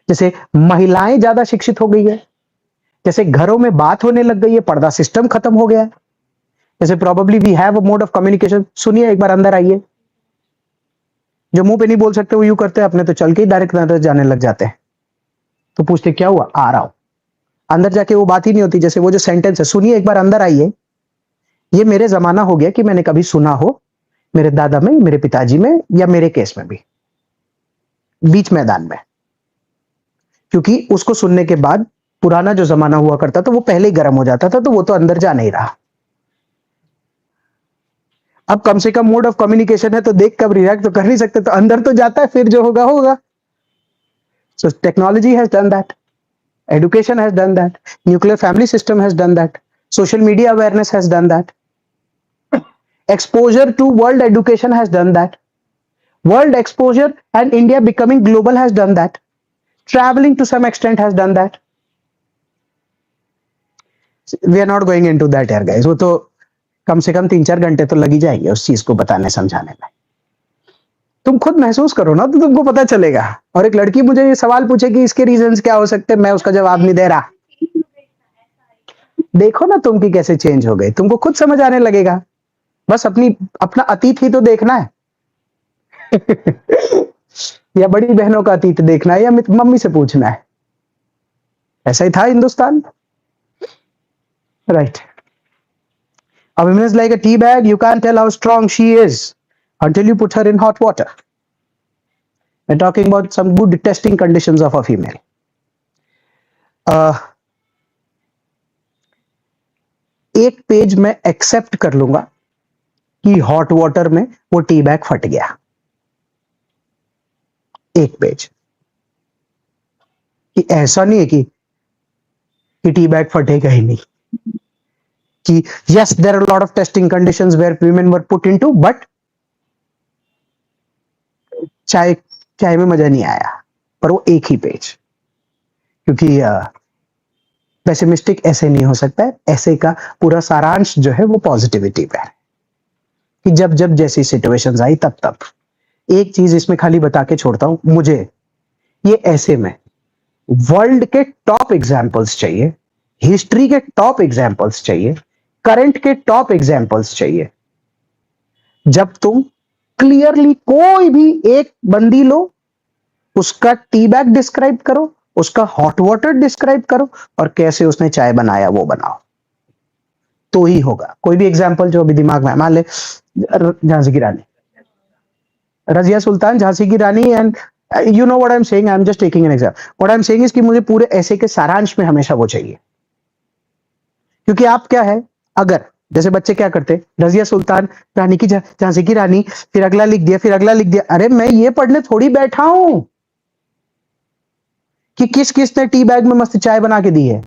जैसे महिलाएं ज्यादा शिक्षित हो गई है, जैसे घरों में बात होने लग गई है, पर्दा सिस्टम खत्म हो गया है, जैसे probably we have a mode of communication. सुनिए, एक बार अंदर आइए। जो मुंह पे नहीं बोल सकते वो यूं करते हैं अपने, तो चल के ही डायरेक्ट अंदर जाने लग जाते हैं। तो पूछते क्या हुआ, आ रहा हूं। अंदर जाके वो बात ही नहीं होती। जैसे वो जो सेंटेंस है, सुनिए एक बार अंदर आइए, ये मेरे जमाना हो गया कि मैंने कभी सुना हो, मेरे दादा में, मेरे पिताजी में, या मेरे केस में भी बीच मैदान में, क्योंकि उसको सुनने के बाद पुराना जो जमाना हुआ करता था वो पहले ही गर्म हो जाता था, तो वो तो अंदर जा नहीं रहा। अब कम से कम मोड ऑफ कम्युनिकेशन है, तो देख कब रिएक्ट तो कर नहीं सकते, तो अंदर तो जाता है, फिर जो होगा होगा। So technology has done that, education has done that, nuclear family system has done that, social media awareness has done that, exposure to world education has done that, world exposure and India becoming global has done that, traveling to some extent has done that. We are not going into that here guys, वो तो कम से कम 3-4 घंटे तो लग ही जाएंगे उस चीज को बताने समझाने में। तुम खुद महसूस करो ना, तो तुमको पता चलेगा। और एक लड़की मुझे ये सवाल पूछे कि इसके रीजंस क्या हो सकते हैं, मैं उसका जवाब नहीं दे रहा। देखो ना तुम की कैसे चेंज हो गई, तुमको खुद समझ आने लगेगा। बस अपना अतीत ही तो देखना है। या बड़ी बहनों का अतीत देखना है, या मम्मी से पूछना है। ऐसा ही था Hindustan, right? A woman is like a tea bag. You can't tell how strong she is until you put her in hot water. We're talking about some good testing conditions of a female. एक page में accept कर लूंगा कि hot water में वो tea bag फट गया, एक पेज। कि ऐसा नहीं है कि टी बैग फटेगा ही नहीं, कि yes there are a lot of testing conditions where women were put into, but चाय में मजा नहीं आया। पर वो एक ही पेज, क्योंकि पेसिमिस्टिक ऐसे नहीं हो सकता है। ऐसे का पूरा सारांश जो है वो पॉजिटिविटी पे है, कि जब जब जैसी सिचुएशंस आई तब तब। एक चीज इसमें खाली बता के छोड़ता हूं, मुझे ये ऐसे में वर्ल्ड के टॉप एग्जांपल्स चाहिए, हिस्ट्री के टॉप एग्जांपल्स चाहिए, करंट के टॉप एग्जांपल्स चाहिए। जब तुम क्लियरली कोई भी एक बंदी लो, उसका टी बैग डिस्क्राइब करो, उसका हॉट वाटर डिस्क्राइब करो, और कैसे उसने चाय बनाया वो बनाओ, तो ही होगा। कोई भी एग्जांपल जो अभी दिमाग में, मान ले झांसी की रानी, रजिया सुल्तान, झांसी की Rani, and you know what I am saying, I am just taking an example. What I am saying is कि मुझे पूरे ऐसे के सारांश में हमेशा वो चाहिए। क्योंकि आप क्या है, अगर जैसे बच्चे क्या करते, रजिया सुल्तान, रानी की झांसी की रानी, फिर अगला लिख दिया, फिर अगला लिख दिया। अरे मैं ये पढ़ने थोड़ी बैठा हूं कि किस किस ने टी बैग में मस्त चाय बना के दी है।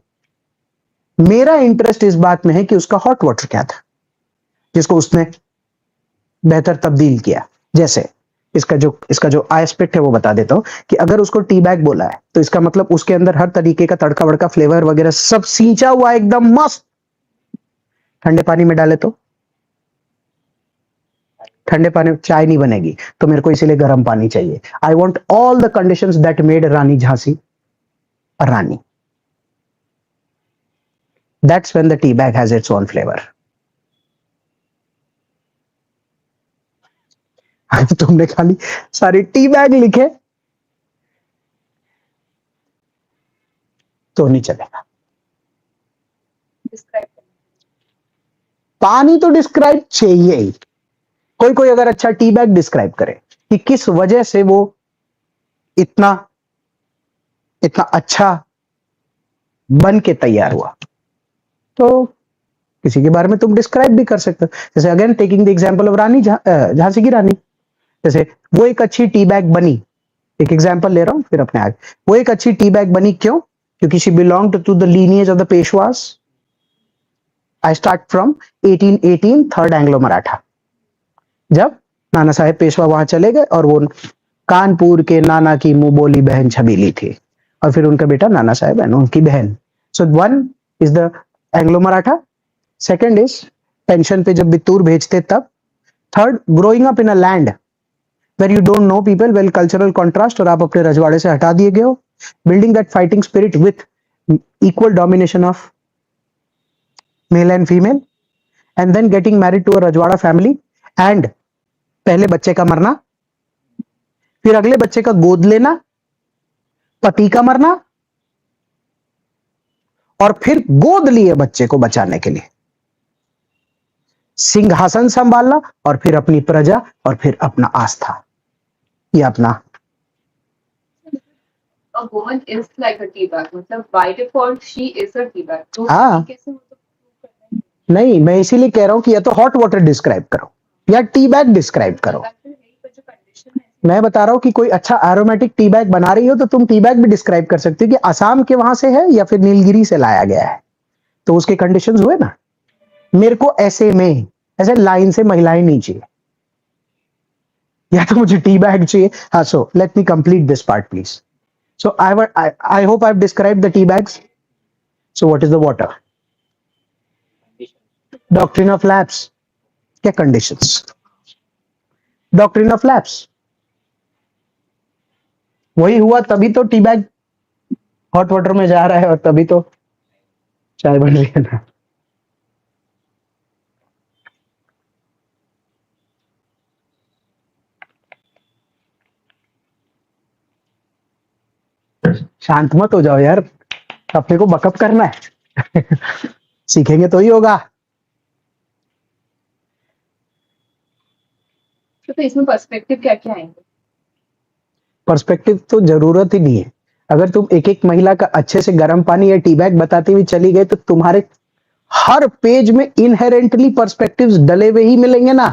मेरा इंटरेस्ट इस बात में है कि उसका हॉट वाटर क्या था जिसको उसने बेहतर तब्दील किया। जैसे इसका जो एस्पेक्ट है वो बता देता हूँ कि अगर उसको टी बैग बोला है तो इसका मतलब उसके अंदर हर तरीके का तड़का वड़का फ्लेवर वगैरह सब सींचा हुआ है, एकदम मस्त। ठंडे पानी में डाले तो ठंडे पानी में चाय नहीं बनेगी, तो मेरे को इसीलिए गर्म पानी चाहिए। I want all the conditions that made Rani Jhansi a Rani. That's when the tea bag has its own flavor. तुमने खाली सारे टी बैग लिखे तो नहीं चलेगा। डिस्क्राइब पानी तो डिस्क्राइब चाहिए ही। कोई अगर अच्छा टी बैग डिस्क्राइब करे कि किस वजह से वो इतना इतना अच्छा बन के तैयार हुआ, तो किसी के बारे में तुम डिस्क्राइब भी कर सकते हो। जैसे again taking the example of Rani Jhansi की रानी, जैसे वो एक अच्छी टी बैग बनी, एक एग्जांपल ले रहा हूं फिर अपने आगे। वो एक अच्छी टी बैग बनी क्यों? क्योंकि she belonged to the lineage of the Peshwas. I start from 1818 third Anglo Maratha, जब नाना साहेब पेशवा वहां चले गए और वो कानपुर के नाना की मुंह बोली बहन छबीली थी, और फिर उनका बेटा नाना साहेब है उनकी बहन। So one is the Anglo Maratha, second is pension पे जब बितूर भेजते तब, third growing up in a land where you don't know people, well cultural contrast, और आप अपने रजवाड़े से हटा दिए गए हो, building that fighting spirit with equal domination of male and female, and then getting married to a rajwada family, and पहले बच्चे का मरना, फिर अगले बच्चे का गोद लेना, पति का मरना, और फिर गोद लिए बच्चे को बचाने के लिए सिंहासन संभालना, और फिर अपनी प्रजा, और फिर अपना आस्था, ये अपना। a woman is like a tea bag, मतलब by default she is a tea bag, तो हाँ। कैसे मतलब prove करना है? नहीं, मैं इसीलिए कह रहा हूं कि या तो हॉट वाटर डिस्क्राइब करो या टी बैग डिस्क्राइब करो। Tea bag तो नहीं, पर जो condition है मैं बता रहा हूं कि कोई अच्छा एरोमेटिक टी बैग बना रही हो तो तुम टी बैग भी डिस्क्राइब कर सकती हो कि असम के वहां से है या फिर नीलगिरी से लाया गया है, तो उसके कंडीशंस हुए ना। मेरे को ऐसे में ऐसे लाइन से महिलाएं नहीं चाहिए, या तो मुझे टी बैग चाहिए। हाँ, so let me complete this part please. So I hope I have described the tea bags. So what is the water? Doctrine of lapse. क्या कंडीशंस? डॉक्ट्रिन ऑफ लैप्स वही हुआ, तभी तो टी बैग हॉट वाटर में जा रहा है, और तभी तो चाय बन रही है ना। शांत मत हो जाओ यार, अपने को बकअप करना है। सीखेंगे तो ही होगा। तो इसमें पर्सपेक्टिव क्या क्या आएंगे? पर्सपेक्टिव तो जरूरत ही नहीं है। अगर तुम एक एक महिला का अच्छे से गर्म पानी या टी बैग बताती हुई चली गई तो तुम्हारे हर पेज में इनहेरेंटली पर्सपेक्टिव्स डले हुए ही मिलेंगे ना।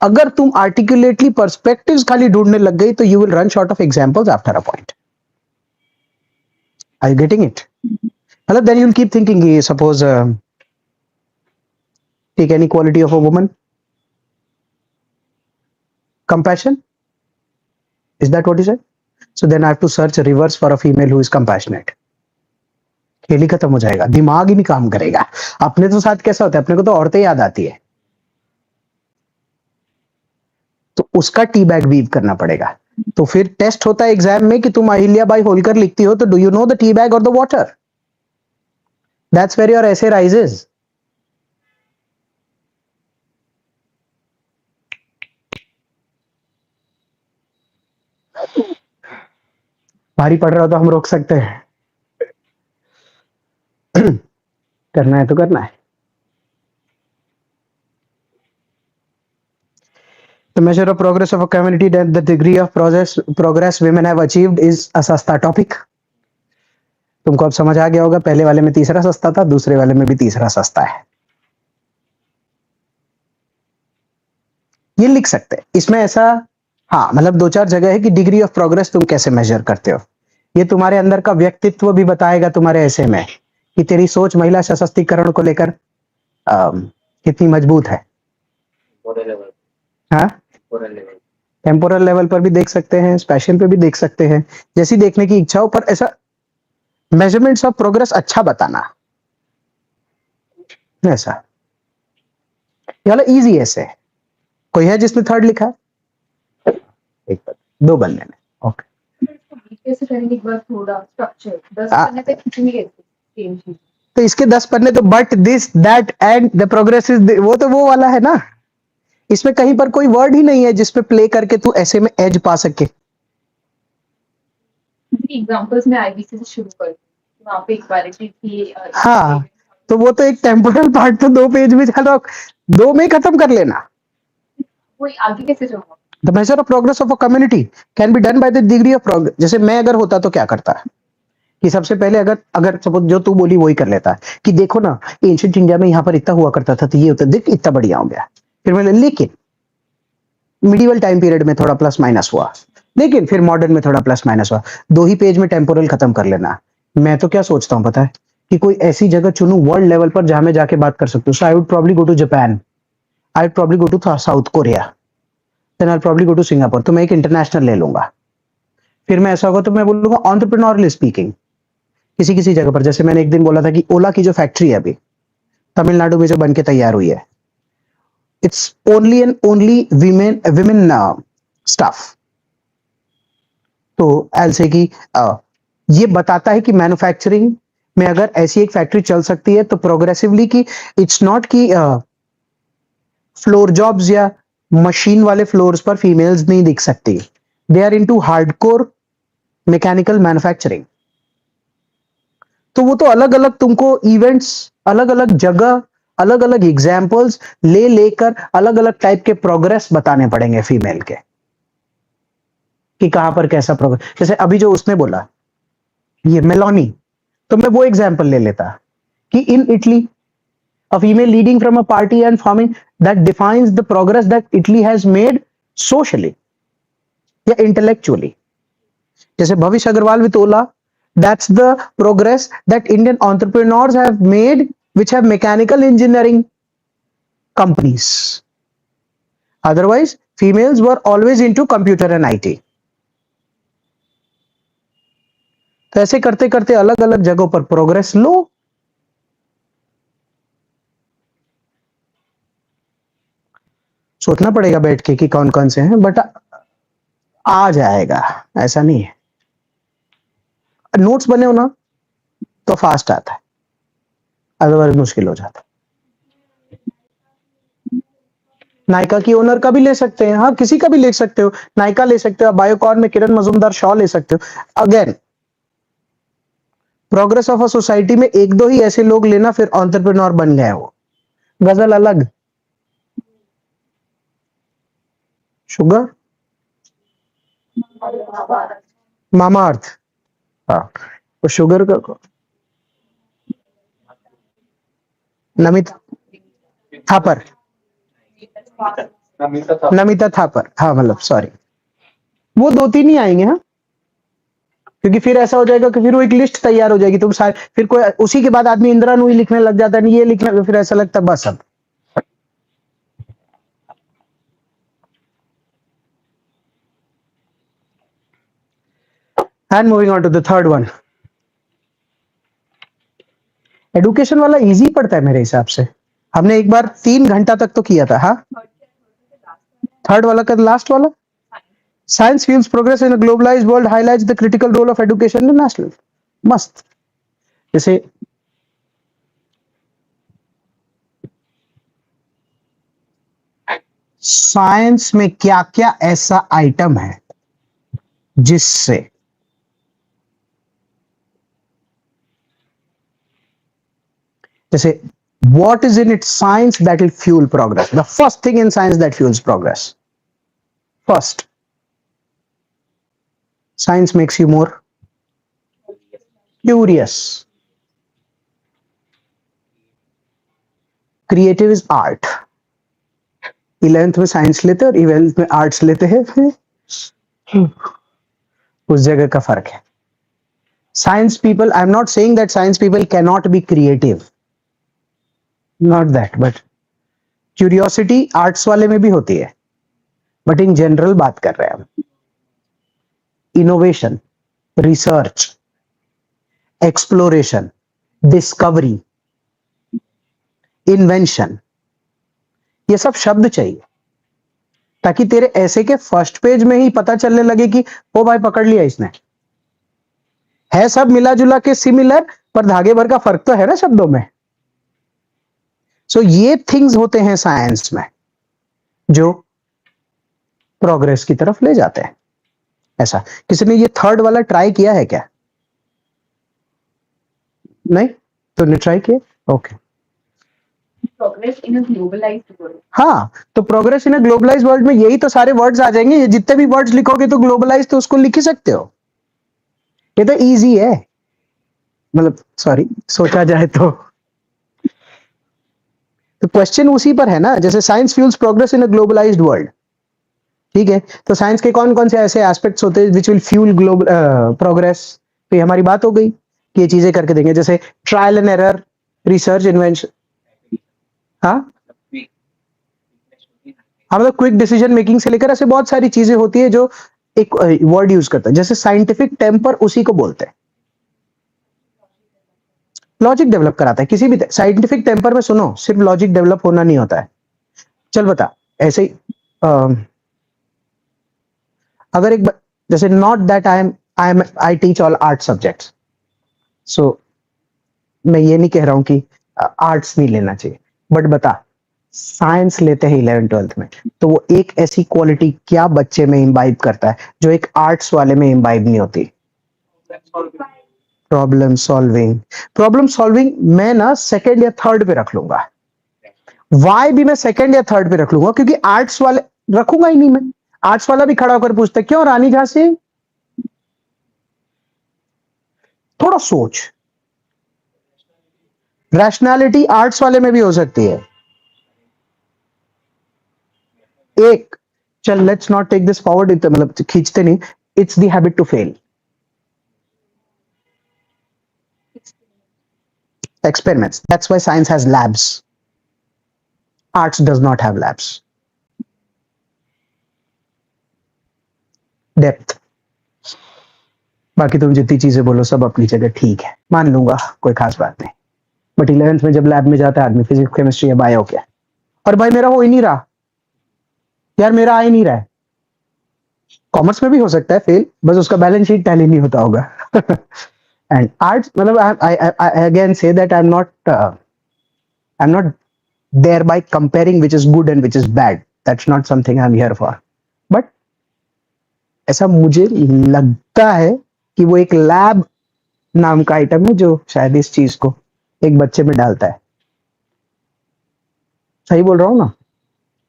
अगर तुम आर्टिकुलेटली पर्सपेक्टिव्स खाली ढूंढने लग गई तो you will run short of examples after a point. Are you getting it? मतलब then you will keep thinking, suppose take any quality of a woman, compassion, is that what you said? So then I have to search reverse for a female who is compassionate. खेल ही खत्म हो जाएगा, दिमाग ही नहीं काम करेगा। अपने तो साथ कैसा होता है, अपने को तो औरतें याद आती है, तो उसका टी बैग वीव करना पड़ेगा। तो फिर टेस्ट होता है एग्जाम में कि तुम अहिल्या बाई होलकर लिखती हो तो do you know the tea bag और the water? That's where your essay rises. भारी पड़ रहा हो तो हम रोक सकते हैं। करना है तो करना है। The measure of progress of a community, that the degree of progress women have achieved is a सस्ता टॉपिक। तुमको अब समझ आ गया होगा, पहले वाले में तीसरा सस्ता था, दूसरे वाले में भी तीसरा सस्ता है। ये लिख सकते हैं इसमें ऐसा। हाँ, मतलब दो चार जगह है कि डिग्री ऑफ प्रोग्रेस तुम कैसे मेजर करते हो। ये तुम्हारे अंदर का व्यक्तित्व भी बताएगा तुम्हारे ऐसे में कि तेरी सोच महिला सशक्तिकरण को लेकर कितनी मजबूत है। Moral level. हाँ, Moral level. टेम्पोरल लेवल पर भी देख सकते हैं, स्पेशल पे भी देख सकते हैं, जैसी देखने की इच्छा हो, पर ऐसा मेजरमेंट्स ऑफ प्रोग्रेस अच्छा बताना, ऐसा। ये वाला इजी ऐसे। कोई है जिसमें थर्ड लिखा है? एक बार, दो बनने में। ओके, कैसे करेंगे एक बार थोड़ा स्ट्रक्चर 10 आ- पन्ने तक खींचेंगे कैसे सेम चीज। तो इसके 10 पन्ने तो but this that and the progress is, वो तो वो वाला है ना। इसमें कहीं पर कोई वर्ड ही नहीं है जिसपे प्ले करके तू ऐसे में एज पा सके। एग्जांपल्स में आईबीसी से शुरू कर वहां पे इक्वालिटी थी। हाँ, तो वो तो एक टेम्पोरल पार्ट तो 2 पेज में चलो, 2 में ही खत्म कर लेना। कोई आगे कैसे जाऊंगा। The measure of progress of a community can be done by the degree of progress. जैसे मैं अगर होता तो क्या करता कि सबसे पहले अगर अगर सपोज जो तू बोली वही कर लेता कि देखो ना, एंशिएंट इंडिया में यहाँ पर इतना हुआ करता था, तो ये होता, देख इतना बढ़िया हो गया। फिर मैंने, लेकिन मिडिवल टाइम पीरियड में थोड़ा प्लस माइनस हुआ, लेकिन फिर मॉडर्न में थोड़ा प्लस माइनस हुआ। 2 ही पेज में टेम्पोरल खत्म कर लेना। मैं तो क्या सोचता हूँ पता है, कि कोई ऐसी जगह चुनूं वर्ल्ड लेवल पर जहां मैं जाके बात कर सकता हूँ। So I would probably go to Japan, I would probably go to South Korea, then I probably go to Singapore. तो मैं एक इंटरनेशनल ले लूंगा। फिर मैं ऐसा होगा तो मैं बोलूंगा एंटरप्रेन्योरली स्पीकिंग, किसी किसी जगह पर, जैसे मैंने एक दिन बोला था कि ओला की जो फैक्ट्री है अभी तमिलनाडु में जो बन के तैयार हुई है, it's only and only women staff. तो ऐसे कि ये बताता है कि मैन्युफैक्चरिंग में अगर ऐसी एक फैक्ट्री चल सकती है तो प्रोग्रेसिवली, कि इट्स नॉट कि फ्लोर जॉब्स या मशीन वाले फ्लोर्स पर फीमेल्स नहीं दिख सकती। They are into hardcore mechanical manufacturing. तो वो तो अलग अलग तुमको इवेंट्स, अलग अलग जगह, अलग अलग एग्जाम्पल्स ले लेकर अलग अलग टाइप के प्रोग्रेस बताने पड़ेंगे फीमेल के, कि कहां पर कैसा प्रोग्रेस। जैसे अभी जो उसने बोला ये मेलोनी, तो मैं वो एग्जाम्पल ले लेता कि in Italy a female leading from a party and forming that defines the progress that Italy has made socially या intellectually. जैसे भविष्य Agarwal with Ola, that's the progress that Indian entrepreneurs have made, which have mechanical engineering companies. Otherwise, females were always into computer and IT. तो ऐसे करते करते अलग अलग जगहों पर प्रोग्रेस लो। सोचना पड़ेगा बैठ के कि कौन कौन से हैं, बट आ जाएगा, ऐसा नहीं है। नोट्स बने हो ना तो फास्ट आता है, अदरवाइज मुश्किल हो जाता है। नायका की ओनर का भी ले सकते हैं, हाँ किसी का भी ले सकते हो, नायका ले सकते हो, बायोकॉन में किरण मजूमदार शॉ ले सकते हो। Again, progress of a society में एक दो ही ऐसे लोग लेना, फिर एंटरप्रेन्योर बन गए वो। गजल अलग, शुगर, मामा अर्थ, हाँ तो शुगर का नमित थापर, नमिता थापर, हाँ मतलब सॉरी, वो 2-3 ही आएंगे। हाँ, क्योंकि फिर ऐसा हो जाएगा कि फिर वो एक लिस्ट तैयार हो जाएगी, तुम सारे फिर कोई उसी के बाद आदमी इंदिरा नूई लिखने लग जाता है, ये लिखने, फिर ऐसा लगता है बस अब। And moving on to the third one, education वाला इजी पड़ता है मेरे हिसाब से। हमने एक बार 3 घंटा तक तो किया था। हाँ, थर्ड वाला का लास्ट वाला, science fuels progress in a globalized world, highlights the critical role of education in national। मस्त। जैसे साइंस में क्या क्या ऐसा आइटम है जिससे जैसे what is in it science that will fuel progress? The first thing in science that fuels progress, first, science makes you more curious, creative is art। 11th में साइंस लेते और 11th में आर्ट्स लेते हैं, उस जगह का फर्क है। Science people, I am not saying that science people can not be creative, not that, but curiosity arts वाले में भी होती है। बट इन जनरल बात कर रहे हैं हम। Innovation, research, exploration, discovery, invention, ये सब शब्द चाहिए ताकि तेरे ऐसे के फर्स्ट पेज में ही पता चलने लगे कि ओ भाई पकड़ लिया इसने। है सब मिला जुला के सिमिलर, पर धागे भर का फर्क तो है ना शब्दों में। सो ये थिंग्स होते हैं साइंस में जो प्रोग्रेस की तरफ ले जाते हैं। ऐसा किसी ने ये थर्ड वाला ट्राई किया है क्या? नहीं? तूने ट्राई किया? Okay. Progress in a globalized world. हाँ, तो progress in a globalize world में यही तो सारे वर्ड्स आ जाएंगे। ये जितने भी वर्ड्स लिखोगे तो ग्लोबलाइज तो उसको लिख ही सकते हो। ये तो इजी है, मतलब सॉरी सोचा जाए तो क्वेश्चन उसी पर है ना। जैसे science fuels progress in a globalized world, ठीक है, तो साइंस के कौन कौन से ऐसे एस्पेक्ट्स होते हैं which will fuel global progress? तो ये हमारी बात हो गई कि ये चीजें करके देंगे, जैसे trial and error, research, invention. हाँ हाँ, मतलब क्विक डिसीजन मेकिंग से लेकर ऐसे बहुत सारी चीजें होती है जो एक वर्ड यूज करता है। जैसे साइंटिफिक टेम्पर उसी को बोलते हैं, लॉजिक डेवलप कराता है। किसी भी साइंटिफिक टेम्पर में सुनो, सिर्फ लॉजिक डेवलप होना नहीं होता है। चल बता, ऐसे ही अगर एक जैसे not that I teach all art subjects, so मैं ये नहीं कह रहा हूं कि आर्ट्स नहीं लेना चाहिए, बट बता साइंस लेते हैं 11th-12th में, तो वो एक ऐसी क्वालिटी क्या बच्चे में इम्बाइब करता है जो एक आर्ट्स वाले में इम्बाइब नहीं होती? Problem solving. प्रॉब्लम सॉल्विंग मैं ना सेकंड या थर्ड पे रख लूंगा। वाई भी मैं सेकंड या थर्ड पे रख लूंगा, क्योंकि आर्ट्स वाले रखूंगा ही नहीं मैं। आर्ट्स वाला भी खड़ा होकर पूछता है क्यों रानी झांसी? थोड़ा सोच, रैशनैलिटी आर्ट्स वाले में भी हो सकती है। एक चल let's not take this forward, मतलब खींचते नहीं, it's the habit to fail. Experiments, that's why science has labs, arts does not have labs. Depth, बाकी तुम जितनी चीजें बोलो सब अपनी जगह ठीक है, मान लूंगा, कोई खास बात नहीं। बट 11th में जब लैब में जाता है आदमी, फिजिक्स केमिस्ट्री या बायो क्या, और भाई मेरा हो ही नहीं रहा यार, मेरा आ ही नहीं रहा है। कॉमर्स में भी हो सकता है फेल, बस उसका बैलेंस शीट टैली नहीं होता होगा। एंड आर्ट्स, मतलब I again say that I'm not thereby comparing which is good and which is bad. That's not something I'm here for. But ऐसा मुझे लगता है कि वो एक लैब नाम का आइटम है जो शायद इस चीज को एक बच्चे में डालता है। सही बोल रहा हूँ ना?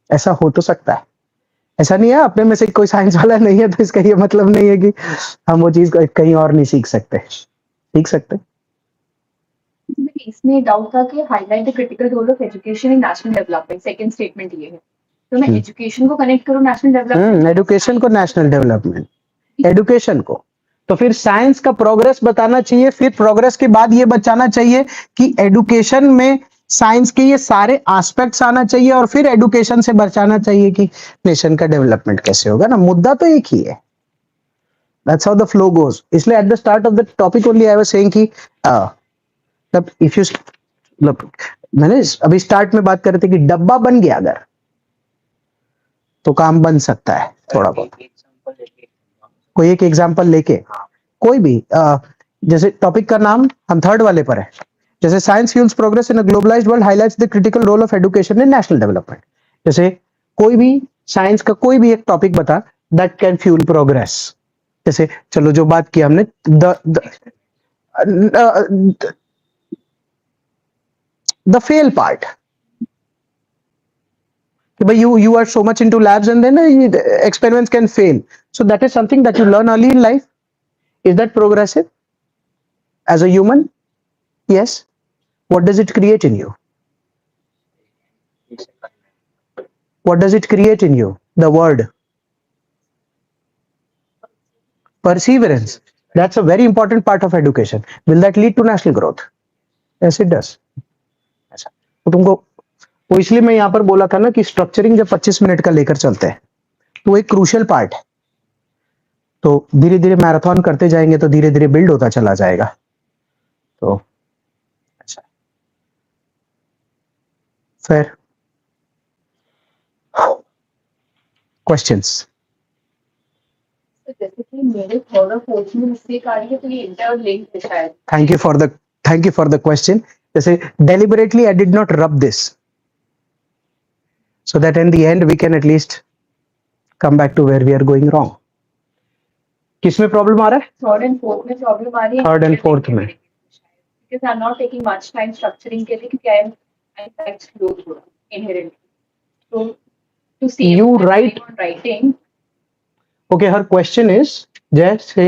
ऐसा हो तो सकता है। ऐसा नहीं है अपने में से कोई साइंस वाला नहीं है तो इसका ये मतलब नहीं है कि हम वो चीज कहीं और नहीं सीख सकते। सीख सकते। इसमें डाउट था कि highlight the critical role of education in national development, second statement ये है, तो मैं एजुकेशन को कनेक्ट करूं नेशनल डेवलपमेंट। एडुकेशन को नेशनल डेवलपमेंट, एडुकेशन को, तो फिर साइंस का प्रोग्रेस बताना चाहिए, फिर प्रोग्रेस के बाद ये बताना चाहिए कि एडुकेशन में साइंस के ये सारे एस्पेक्ट्स आना चाहिए, और फिर एडुकेशन से बचाना चाहिए कि नेशन का डेवलपमेंट कैसे होगा ना। मुद्दा तो एक ही है। That's how the flow goes. इसलिए at the start of the topic only I was saying कि तब if you मैंने अभी स्टार्ट में बात कर रहे थे कि डब्बा बन गया अगर तो काम बन सकता है थोड़ा बहुत। कोई एक एग्जांपल लेके, कोई भी जैसे टॉपिक का नाम हम थर्ड वाले पर है, जैसे science fuels progress in a globalized world highlights the critical role of education in national development. जैसे कोई भी साइंस का कोई भी एक टॉपिक बता दैट कैन फ्यूल प्रोग्रेस। जैसे चलो जो बात की हमने the fail part, but you are so much into labs and then experiments can fail, so that is something that you learn early in life. Is that progressive as a human? Yes. What does it create in you? What does it create in you? The word perseverance. That's a very important part of education. Will that lead to national growth? Yes, it does. तो तुमको वो इसलिए मैं यहाँ पर बोला था ना कि स्ट्रक्चरिंग जब 25 मिनट का लेकर चलते हैं तो वो एक क्रूशियल पार्ट है। तो धीरे धीरे मैराथन करते जाएंगे तो धीरे धीरे बिल्ड होता चला जाएगा। तो अच्छा, फिर क्वेश्चंस। तो जैसे कि मेरे थर्ड और फोर्थ में मिस्टेक आ रही है तो ये इंटर लिंक है शायद। Thank you for the question. जैसे deliberately I did not rub this so that in the end we can at least come back to where we are going wrong. किसमें problem आ रहा है? Third and fourth में problem आ रही है। Third and fourth में because I'm not taking much time structuring के लिए क्योंकि I'm quite slow थोड़ा inherently. So to see You write- writing. okay, her question is जैसे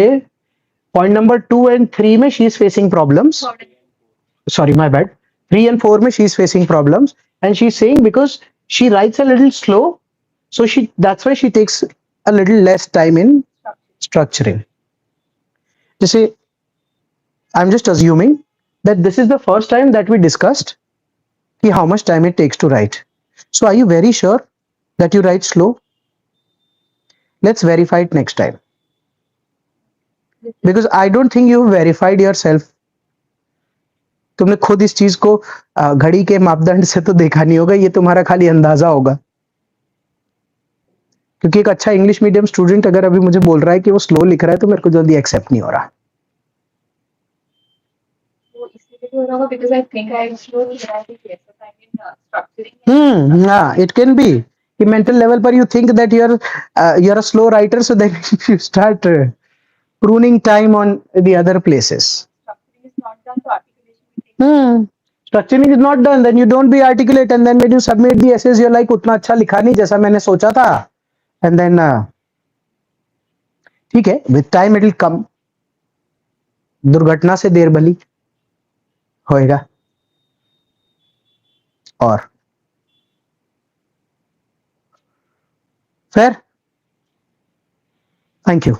point number 2 and 3 में she is facing problems. Sorry, my bad. 3 and 4 में she is facing problems and she is saying because she writes a little slow, so that's why she takes a little less time in structuring. जैसे I'm just assuming that this is the first time that we discussed कि how much time it takes to write. So are you very sure that you write slow? Let's verify it next time. Because I don't think you've verified yourself. तुमने खुद इस चीज को घड़ी के मापदंड से तो देखा नहीं होगा, ये तुम्हारा खाली अंदाजा होगा। क्योंकि एक अच्छा इंग्लिश मीडियम स्टूडेंट अगर अभी मुझे बोल रहा है कि वो स्लो लिख रहा है तो मेरे को जल्दी एक्सेप्ट नहीं हो रहा। वो इसलिए भी हो रहा होगा because I think I'm slow in structuring. हाँ, it can be कि मेंटल लेवल पर you think that you're a slow writer, so then you start pruning time on the other places. Structuring is not done, so articulation. Structuring is not done, then you don't be articulate, and then when you submit the essays, you're like उतना अच्छा लिखा नहीं जैसा मैंने सोचा था, and then ठीक है, with time it will come. दुर्घटना से देर भली होएगा। और fair? Thank you.